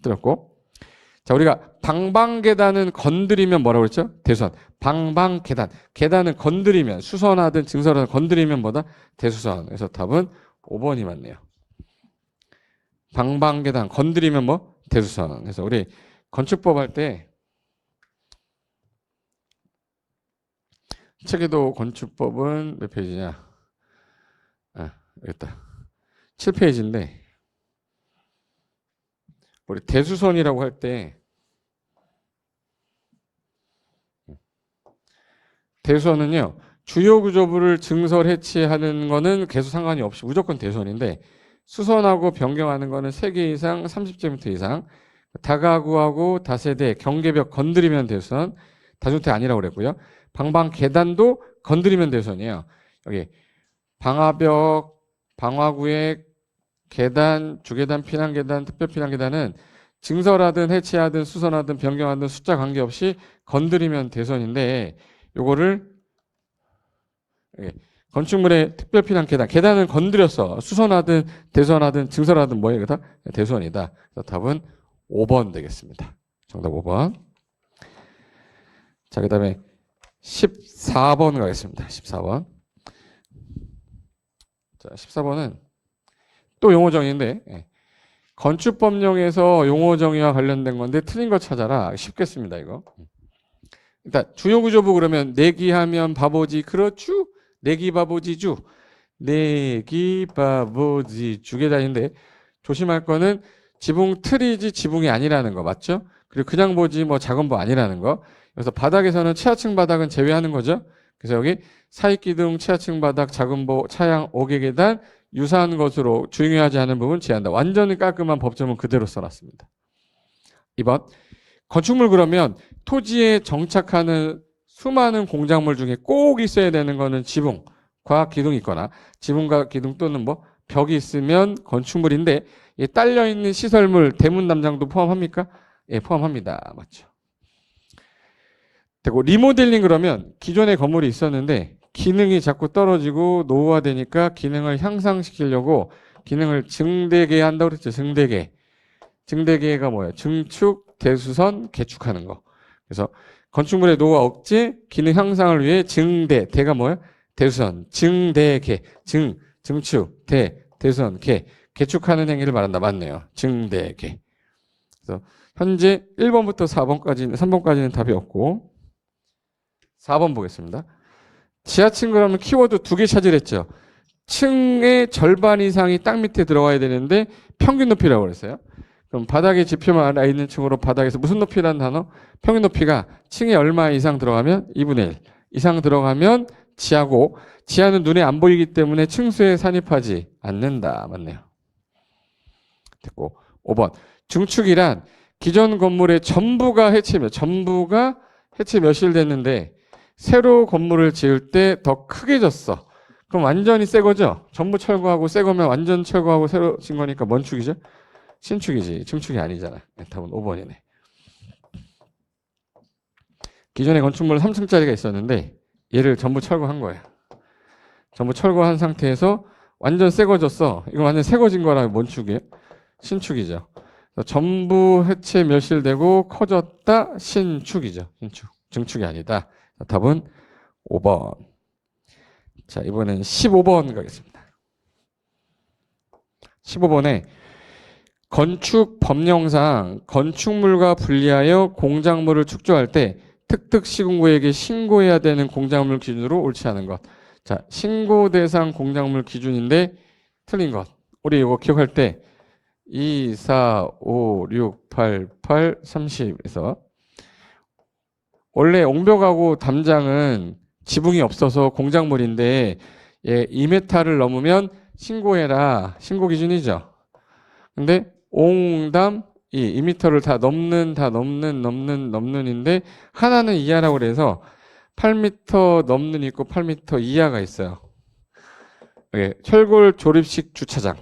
들었고 자 우리가 방방계단은 건드리면 뭐라고 그랬죠? 대수선. 방방계단. 계단은 건드리면 수선하든 증설하든 건드리면 뭐다? 대수선. 그래서 답은 5번이 맞네요. 방방계단 건드리면 뭐? 대수선. 그래서 우리 건축법 할 때 체계도 건축법은 몇 페이지냐? 아, 여기 있다. 7페이지인데 우리 대수선이라고 할 때 대수선은요. 주요 구조부를 증설 해체하는 거는 개수 상관이 없이 무조건 대수선인데 수선하고 변경하는 거는 3개 이상 30제곱미터 이상 다가구하고 다세대 경계벽 건드리면 대수선 다중태 아니라고 그랬고요. 방방 계단도 건드리면 대수선이에요. 여기 방화벽, 방화구역, 계단, 주계단, 피난계단, 특별 피난계단은 증설하든 해체하든 수선하든 변경하든 숫자 관계없이 건드리면 대수선인데 요거를 건축물의 특별 피난 계단, 계단은 건드렸어. 수선하든 대수선하든 증설하든 뭐예요? 다 대수선이다. 그래서 답은 5번 되겠습니다. 정답 5번. 자, 그 다음에 14번 가겠습니다. 14번. 자, 14번은 또 용어정의인데 건축법령에서 용어정의와 관련된 건데 틀린 거 찾아라. 쉽겠습니다, 이거. 일단 주요구조부 그러면 내기하면 바보지 그렇죠? 내기 바보지주. 내기 바보지주 계단인데 조심할 거는 지붕 틀이지 지붕이 아니라는 거 맞죠? 그리고 그냥 보지 뭐 작은 보 아니라는 거. 그래서 바닥에서는 최하층 바닥은 제외하는 거죠. 그래서 여기 사익기둥, 최하층 바닥, 작은 보, 차양, 5개 계단 유사한 것으로 중요하지 않은 부분 제한다. 완전히 깔끔한 법조문 그대로 써놨습니다. 2번 건축물 그러면 토지에 정착하는 수많은 공작물 중에 꼭 있어야 되는 거는 지붕과 기둥이 있거나 지붕과 기둥 또는 뭐 벽이 있으면 건축물인데 딸려 있는 시설물 대문 담장도 포함합니까? 예, 포함합니다. 맞죠? 되고 리모델링 그러면 기존에 건물이 있었는데 기능이 자꾸 떨어지고 노후화되니까 기능을 향상시키려고 기능을 증대게 한다고 그랬죠. 증대게. 증대계가 뭐예요? 증축, 대수선, 개축하는 거. 그래서 건축물의 노후화 억제, 기능 향상을 위해 증대, 대가 뭐예요? 대수선, 증대계, 증축, 대수선, 개축하는 행위를 말한다. 맞네요. 증대계. 그래서 현재 1번부터 4번까지는 3번까지는 답이 없고 4번 보겠습니다. 지하층 그러면 키워드 2개 찾으랬죠. 층의 절반 이상이 땅 밑에 들어가야 되는데 평균 높이라고 그랬어요. 그럼 바닥에 지표만 알아 있는 층으로 바닥에서 무슨 높이라는 단어? 평균 높이가 층에 얼마 이상 들어가면 2분의 1 이상 들어가면 지하고 지하는 눈에 안 보이기 때문에 층수에 산입하지 않는다. 맞네요. 됐고 5번 중축이란 기존 건물의 전부가 해체 멸실됐는데 새로 건물을 지을 때 더 크게 졌어. 그럼 완전히 새 거죠? 전부 철거하고 새 거면 완전 철거하고 새로 진 거니까 뭔 축이죠? 신축이지. 증축이 아니잖아. 답은 5번이네. 기존에 건축물 3층짜리가 있었는데 얘를 전부 철거한 거야. 전부 철거한 상태에서 완전 새 거졌어. 이거 완전 새 거진 거라면 뭔 축이에요? 신축이죠. 전부 해체 멸실되고 커졌다. 신축이죠. 신축. 증축이 아니다. 답은 5번. 자, 이번엔 15번 가겠습니다. 15번에 건축 법령상 건축물과 분리하여 공작물을 축조할 때 특특시군구에게 신고해야 되는 공작물 기준으로 옳지 않은 것. 자, 신고 대상 공작물 기준인데 틀린 것. 우리 이거 기억할 때 2, 4, 5, 6, 8, 8, 30에서 원래 옹벽하고 담장은 지붕이 없어서 공작물인데 2m를 넘으면 신고해라. 신고 기준이죠. 근데 옹담 2m를 다 넘는인데 하나는 이하라고 그래서 8m 넘는 있고 8m 이하가 있어요. 철골 조립식 주차장.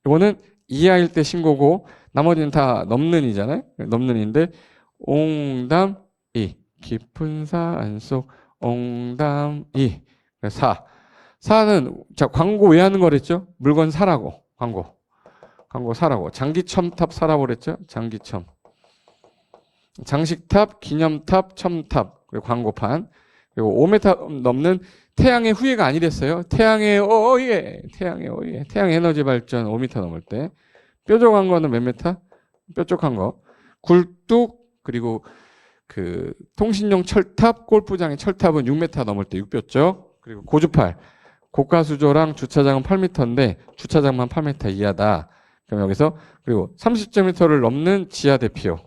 이거는 이하일 때 신고고 나머지는 다 넘는이잖아요. 넘는인데 옹담 2 깊은 사 안속 옹담 2 4는 자 광고 왜 하는 거랬죠? 물건 사라고 광고 사라고 장기첨탑 사라고 그랬죠? 장기첨 장식탑 기념탑 첨탑 그리고 광고판 그리고 5m 넘는 태양의 후예가 아니랬어요. 태양의 오예 태양의 에너지 발전 5m 넘을 때 뾰족한 거는 몇 메타? 뾰족한 거 굴뚝 그리고 그 통신용 철탑, 골프장의 철탑은 6m 넘을 때 6뼘죠. 그리고 고주팔, 고가수조랑 주차장은 8m인데 주차장만 8m 이하다. 그럼 여기서 그리고 30제곱미터를 넘는 지하 대피소.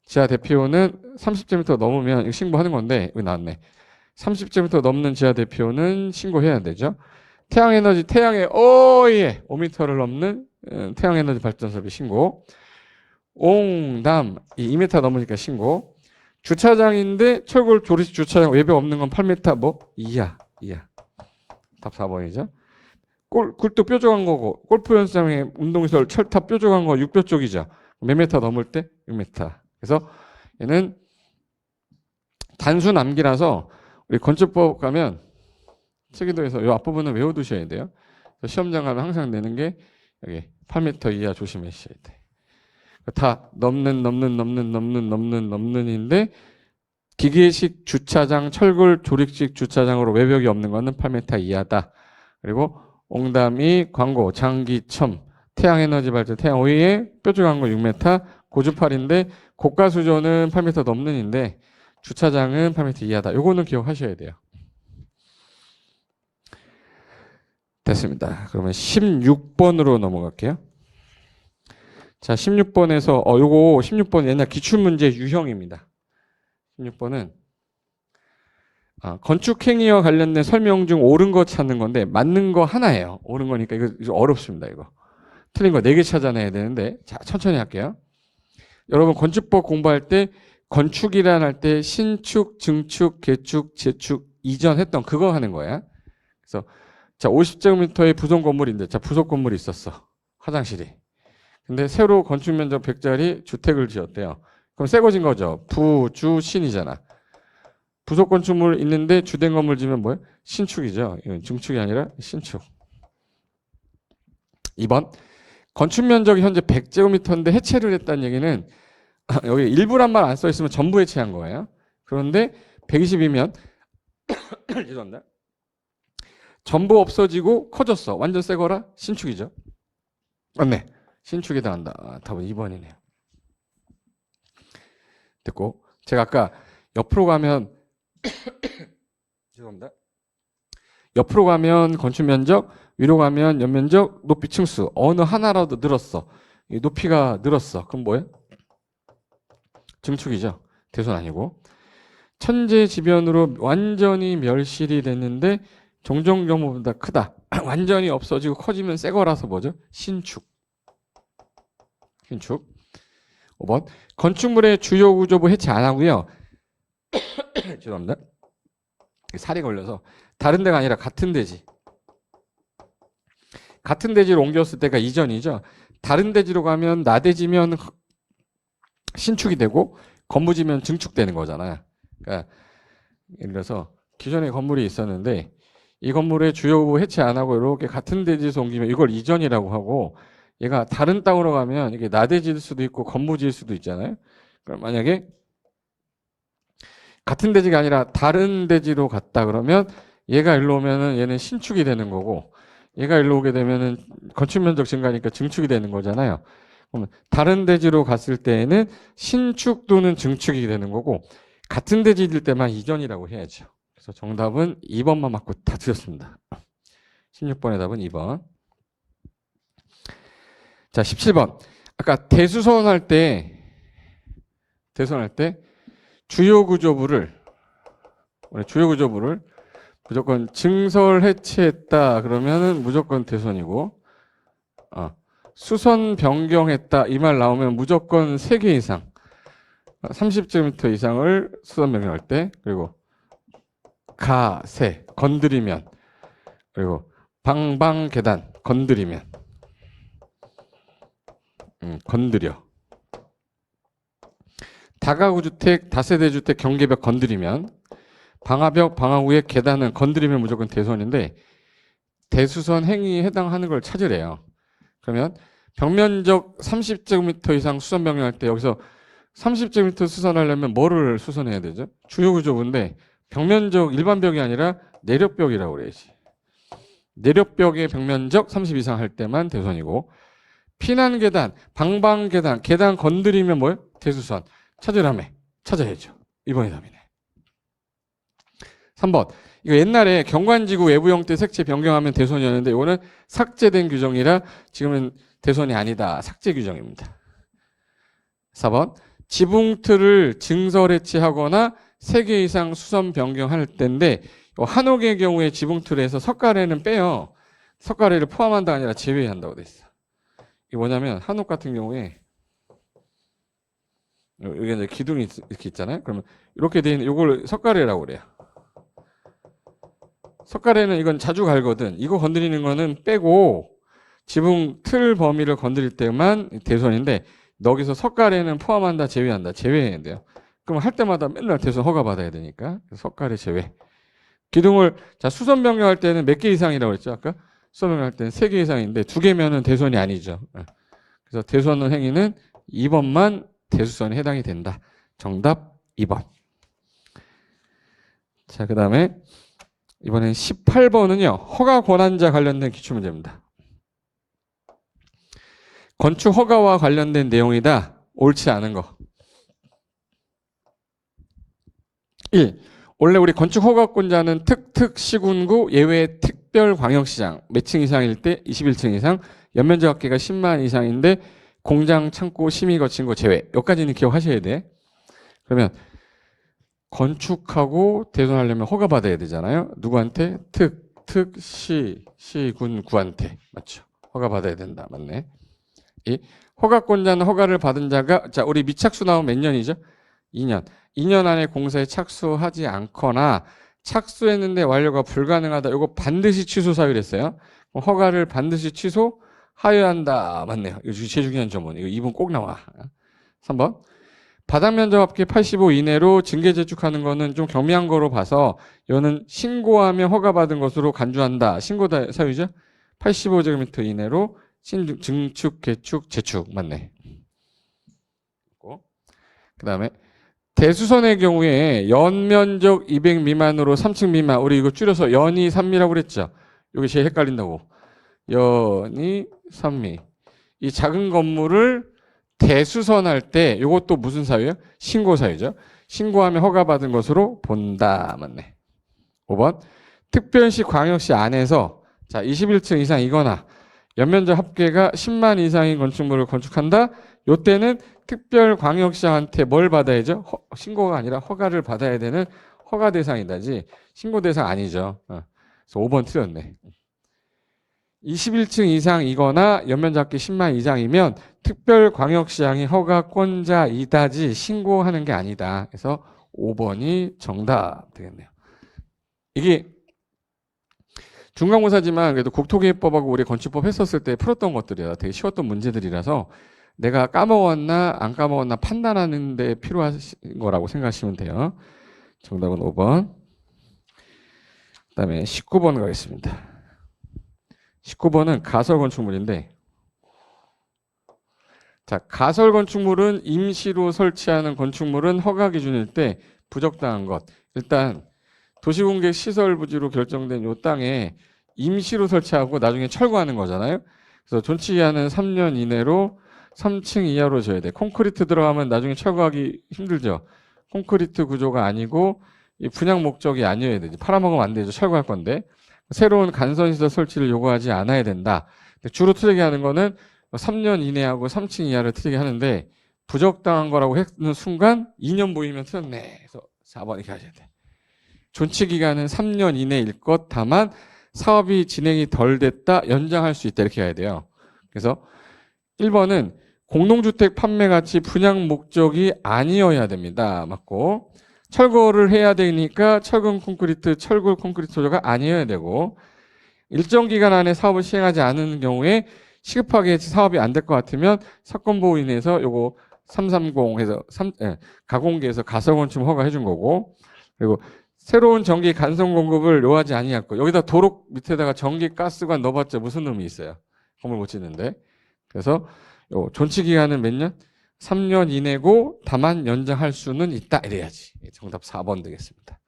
지하 대피소는 30제곱미터 넘으면 이거 신고하는 건데 여기 나왔네. 30제곱미터 넘는 지하 대피소는 신고해야 되죠. 태양에너지, 태양의 오예 5m를 넘는 태양에너지 발전소비 신고. 옹담 2m 넘으니까 신고. 주차장인데 철골 조립식 주차장 외벽 없는 건 8m 뭐 이하. 답 4번이죠. 굴뚝 뾰족한 거고 골프 연습장에 운동시설 철탑 뾰족한 거 6뼘 쪽이죠. 몇 미터 넘을 때 6m. 그래서 얘는 단순 암기라서 우리 건축법 가면 체계도에서 이 앞부분은 외워두셔야 돼요. 시험장 가면 항상 내는 게 여기 8m 이하 조심하셔야 돼. 다 넘는인데 기계식 주차장, 철골 조립식 주차장으로 외벽이 없는 거는 8m 이하다. 그리고 옹담이 광고, 장기첨, 태양에너지 발전, 태양 오이에 뾰족한 거 6m, 고주팔인데 고가수조는 8m 넘는인데 주차장은 8m 이하다. 요거는 기억하셔야 돼요. 됐습니다. 그러면 16번으로 넘어갈게요. 자, 16번에서 요거 16번 옛날 기출문제 유형입니다. 16번은 건축행위와 관련된 설명 중 옳은 거 찾는 건데 맞는 거 하나예요. 옳은 거니까 이거 어렵습니다. 이거 틀린 거 4개 찾아내야 되는데 자 천천히 할게요. 여러분 건축법 공부할 때 건축이란 할 때 신축, 증축, 개축, 재축, 이전했던 그거 하는 거야. 그래서 자 50제곱미터의 부속 건물인데 자 부속 건물이 있었어. 화장실이. 근데 새로 건축 면적 100짜리 주택을 지었대요. 그럼 새 거진 거죠. 부주신이잖아. 부속 건축물 있는데 주된 건물 지면 뭐예요? 신축이죠. 이건 증축이 아니라 신축. 2번. 건축 면적이 현재 100제곱미터인데 해체를 했다는 얘기는 여기 일부란 말 안 써 있으면 전부 해체한 거예요. 그런데 120이면 죄송합니다. 전부 없어지고 커졌어. 완전 새 거라 신축이죠. 맞네. 신축이 당한다. 답은 2번이네요. 됐고 제가 아까 옆으로 가면 죄송합니다. 옆으로 가면 건축 면적, 위로 가면 연면적, 높이 층수 어느 하나라도 늘었어. 이 높이가 늘었어. 그럼 뭐예요? 증축이죠. 대손 아니고. 천재지변으로 완전히 멸실이 됐는데 종종 경우보다 크다. 완전히 없어지고 커지면 새 거라서 뭐죠? 신축. 5번. 건축물의 주요 구조부 해체 안 하고요. 죄송합니다. 살이 걸려서 다른 데가 아니라 같은 데지. 같은 대지로 옮겼을 때가 이전이죠. 다른 대지로 가면 나대지면 신축이 되고 건무지면 증축되는 거잖아요. 그러니까 예를 들어서 기존에 건물이 있었는데 이 건물의 주요 구조 해체 안 하고 이렇게 같은 대지에서 옮기면 이걸 이전이라고 하고 얘가 다른 땅으로 가면 이게 나대지일 수도 있고 건무지일 수도 있잖아요. 그럼 만약에 같은 대지가 아니라 다른 대지로 갔다 그러면 얘가 일로 오면은 얘는 신축이 되는 거고 얘가 일로 오게 되면은 건축 면적 증가니까 증축이 되는 거잖아요. 그러면 다른 대지로 갔을 때에는 신축 또는 증축이 되는 거고 같은 대지일 때만 이전이라고 해야죠. 그래서 정답은 2번만 맞고 다 틀렸습니다. 16번의 답은 2번. 자, 17번. 아까 대수선 할 때 주요 구조부를 무조건 증설 해체했다 그러면은 무조건 대선이고 수선 변경했다 이 말 나오면 무조건 3개 이상 30제곱미터 이상을 수선 변경할 때 그리고 가세 건드리면 그리고 방방 계단 건드리면 건드려 다가구 주택 다세대 주택 경계벽 건드리면 방화벽 방화구의 계단은 건드리면 무조건 대선인데 대수선 행위에 해당하는 걸 찾으래요. 그러면 벽면적 30제곱미터 이상 수선 변경할 때 여기서 30제곱미터 수선하려면 뭐를 수선해야 되죠? 주요 구조부인데 벽면적 일반 벽이 아니라 내력벽이라고 그래야지. 내력벽의 벽면적 30 이상 할 때만 대선이고 피난 계단, 방방 계단, 계단 건드리면 뭐예요? 대수선. 찾으라며. 찾아야죠. 2번이 답이네. 3번. 이거 옛날에 경관지구 외부 형태 색채 변경하면 대손이었는데 이거는 삭제된 규정이라 지금은 대손이 아니다. 삭제 규정입니다. 4번. 지붕틀을 증설 해체하거나 3개 이상 수선 변경할 때인데 한옥의 경우에 지붕틀에서 석가래는 빼요. 석가래를 포함한다가 아니라 제외한다고 돼 있어. 이게 뭐냐면 한옥 같은 경우에 여기 이제 기둥이 이렇게 있잖아요. 그러면 이렇게 돼 있는 이걸 석가래라고 그래요. 석가래는 이건 자주 갈거든. 이거 건드리는 거는 빼고 지붕 틀 범위를 건드릴 때만 대손인데 여기서 석가래는 포함한다, 제외한다. 제외해야 돼요. 그럼 할 때마다 맨날 대손 허가 받아야 되니까 석가래 제외. 기둥을 자 수선 변경할 때는 몇 개 이상이라고 했죠? 아까 수선 변경할 때는 3개 이상인데 2개면은 대손이 아니죠. 그래서 대손 행위는 2번만 대수선에 해당이 된다. 정답 2번. 자, 그 다음에 이번엔 18번은요. 허가 권한자 관련된 기출문제입니다. 건축 허가와 관련된 내용이다. 옳지 않은 거. 1. 원래 우리 건축 허가권자는 특특시군구 예외 특별광역시장 몇 층 이상일 때 21층 이상 연면적 합계가 10만 이상인데 공장, 창고, 심의 거친 거 제외. 여기까지는 기억하셔야 돼. 그러면 건축하고 대손하려면 허가 받아야 되잖아요. 누구한테? 시군구한테. 맞죠? 허가 받아야 된다. 맞네. 이 허가권자는 허가를 받은 자가 자 우리 미착수 나오면 몇 년이죠? 2년. 2년 안에 공사에 착수하지 않거나 착수했는데 완료가 불가능하다. 이거 반드시 취소 사유랬어요. 허가를 반드시 취소하여야 한다. 맞네요. 이거 제일 중요한 점은 이거 2번 꼭 나와. 3번. 바닥 면적 합계 85 이내로 증계 제축하는 거는 좀 경미한 거로 봐서 이거는 신고하면 허가받은 것으로 간주한다. 신고 사유죠? 85제곱미터 이내로 증축, 개축, 재축 맞네. 그 다음에 대수선의 경우에 연면적 200 미만으로 3층 미만 우리 이거 줄여서 연이 3미라고 그랬죠. 이게 제일 헷갈린다고. 연이 3미. 이 작은 건물을 대수선할 때 이것도 무슨 사유예요? 신고 사유죠. 신고하면 허가받은 것으로 본다. 맞네. 5번. 특별시 광역시 안에서 자 21층 이상이거나 연면적 합계가 10만 이상인 건축물을 건축한다. 이때는 특별광역시한테 뭘 받아야죠? 신고가 아니라 허가를 받아야 되는 허가 대상이다지 신고 대상 아니죠. 그래서 5번 틀렸네. 21층 이상이거나 연면적 합계 10만 이상이면 특별광역시장이 허가권자이다지 신고하는 게 아니다. 그래서 5번이 정답 되겠네요. 이게 중간고사지만 그래도 국토기획법하고 우리 건축법 했었을 때 풀었던 것들이라 되게 쉬웠던 문제들이라서 내가 까먹었나 안 까먹었나 판단하는 데 필요하신 거라고 생각하시면 돼요. 정답은 5번. 그 다음에 19번 가겠습니다. 19번은 가설건축물인데 자 가설건축물은 임시로 설치하는 건축물은 허가 기준일 때 부적당한 것. 일단 도시공개 시설 부지로 결정된 요 땅에 임시로 설치하고 나중에 철거하는 거잖아요. 그래서 존치기한은 3년 이내로 3층 이하로 줘야 돼. 콘크리트 들어가면 나중에 철거하기 힘들죠. 콘크리트 구조가 아니고 이 분양 목적이 아니어야 되지. 팔아먹으면 안 되죠. 철거할 건데. 새로운 간선시설 설치를 요구하지 않아야 된다. 주로 트랙이 하는 거는 3년 이내하고 3층 이하를 트랙이 하는데 부적당한 거라고 했는 순간 2년 보이면 틀렸네. 그래서 4번 이렇게 하셔야 돼. 존치 기간은 3년 이내일 것 다만 사업이 진행이 덜 됐다 연장할 수 있다 이렇게 해야 돼요. 그래서 1번은 공동주택 판매 가치 분양 목적이 아니어야 됩니다. 맞고 철거를 해야 되니까 철근 콘크리트, 철골 콘크리트 소재가 아니어야 되고 일정 기간 안에 사업을 시행하지 않은 경우에 시급하게 사업이 안 될 것 같으면 사건보호 인해서 요거 330 해서 가공계에서 가설건축 허가해 준 거고 그리고 새로운 전기 간선 공급을 요하지 아니했고 여기다 도로 밑에다가 전기 가스관 넣어봤자 무슨 의미 있어요? 건물 못 짓는데. 그래서 요 존치 기간은 몇 년? 3년 이내고 다만 연장할 수는 있다 이래야지. 정답 4번 되겠습니다.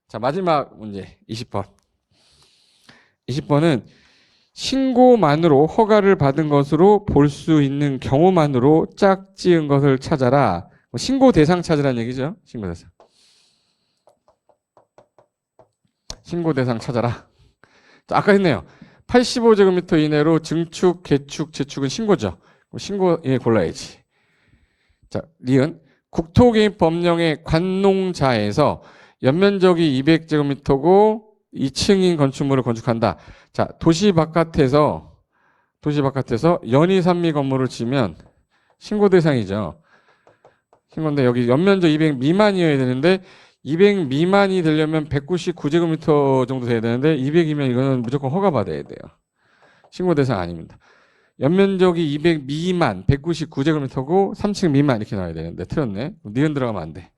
자 마지막 문제 20번. 20번은 신고만으로 허가를 받은 것으로 볼 수 있는 경우만으로 짝지은 것을 찾아라. 신고 대상 찾으라는 얘기죠. 신고 대상. 신고 대상 찾아라. 자, 아까 했네요. 85제곱미터 이내로 증축, 개축, 재축은 신고죠. 신고에 골라야지. 자, 니은 국토개입 법령의 관농자에서 연면적이 200제곱미터고 2층인 건축물을 건축한다. 자, 도시 바깥에서 연이 산미 건물을 지면 신고 대상이죠. 신고인데 여기 연면적 200 미만이어야 되는데 200 미만이 되려면 199제곱미터 정도 돼야 되는데 200이면 이거는 무조건 허가받아야 돼요. 신고 대상 아닙니다. 연면적이 200 미만 199제곱미터고 3층 미만 이렇게 나와야 되는데 틀렸네. 니은 들어가면 안 돼.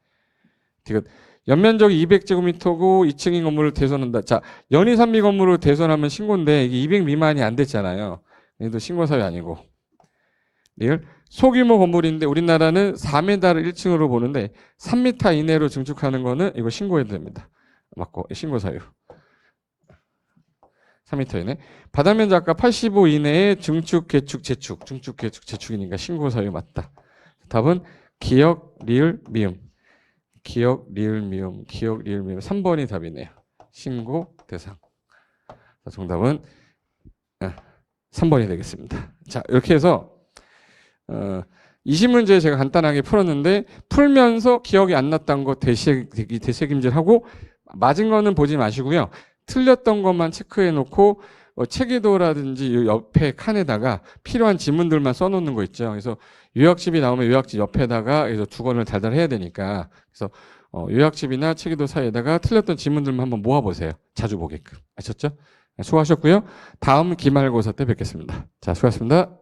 연면적이 200제곱미터고 2층인 건물을 대손한다. 자, 연이산미 건물을 대손하면 신고인데 이게 200 미만이 안 됐잖아요. 얘도 신고사유 아니고. 리을 소규모 건물인데 우리나라는 4m를 1층으로 보는데 3m 이내로 증축하는 거는 이거 신고해도 됩니다. 맞고 신고사유. 3m 이내. 바닥면적 아까 85 이내에 증축, 개축, 재축. 증축, 개축, 재축이니까 신고사유 맞다. 답은 기역, 리을, 미음. 기역, 리을, 미음. 기역, 리을, 미음. 3번이 답이네요. 신고 대상. 정답은 3번이 되겠습니다. 자, 이렇게 해서 20문제 제가 간단하게 풀었는데 풀면서 기억이 안 났던 거 되새김질하고 맞은 거는 보지 마시고요. 틀렸던 것만 체크해 놓고 체계도라든지 옆에 칸에다가 필요한 지문들만 써놓는 거 있죠. 그래서 요약집이 나오면 요약집 옆에다가 그래서 두권을 달달 해야 되니까 그래서 요약집이나 체계도 사이에다가 틀렸던 지문들만 한번 모아보세요. 자주 보게끔. 아셨죠? 수고하셨고요. 다음 기말고사 때 뵙겠습니다. 자, 수고하셨습니다.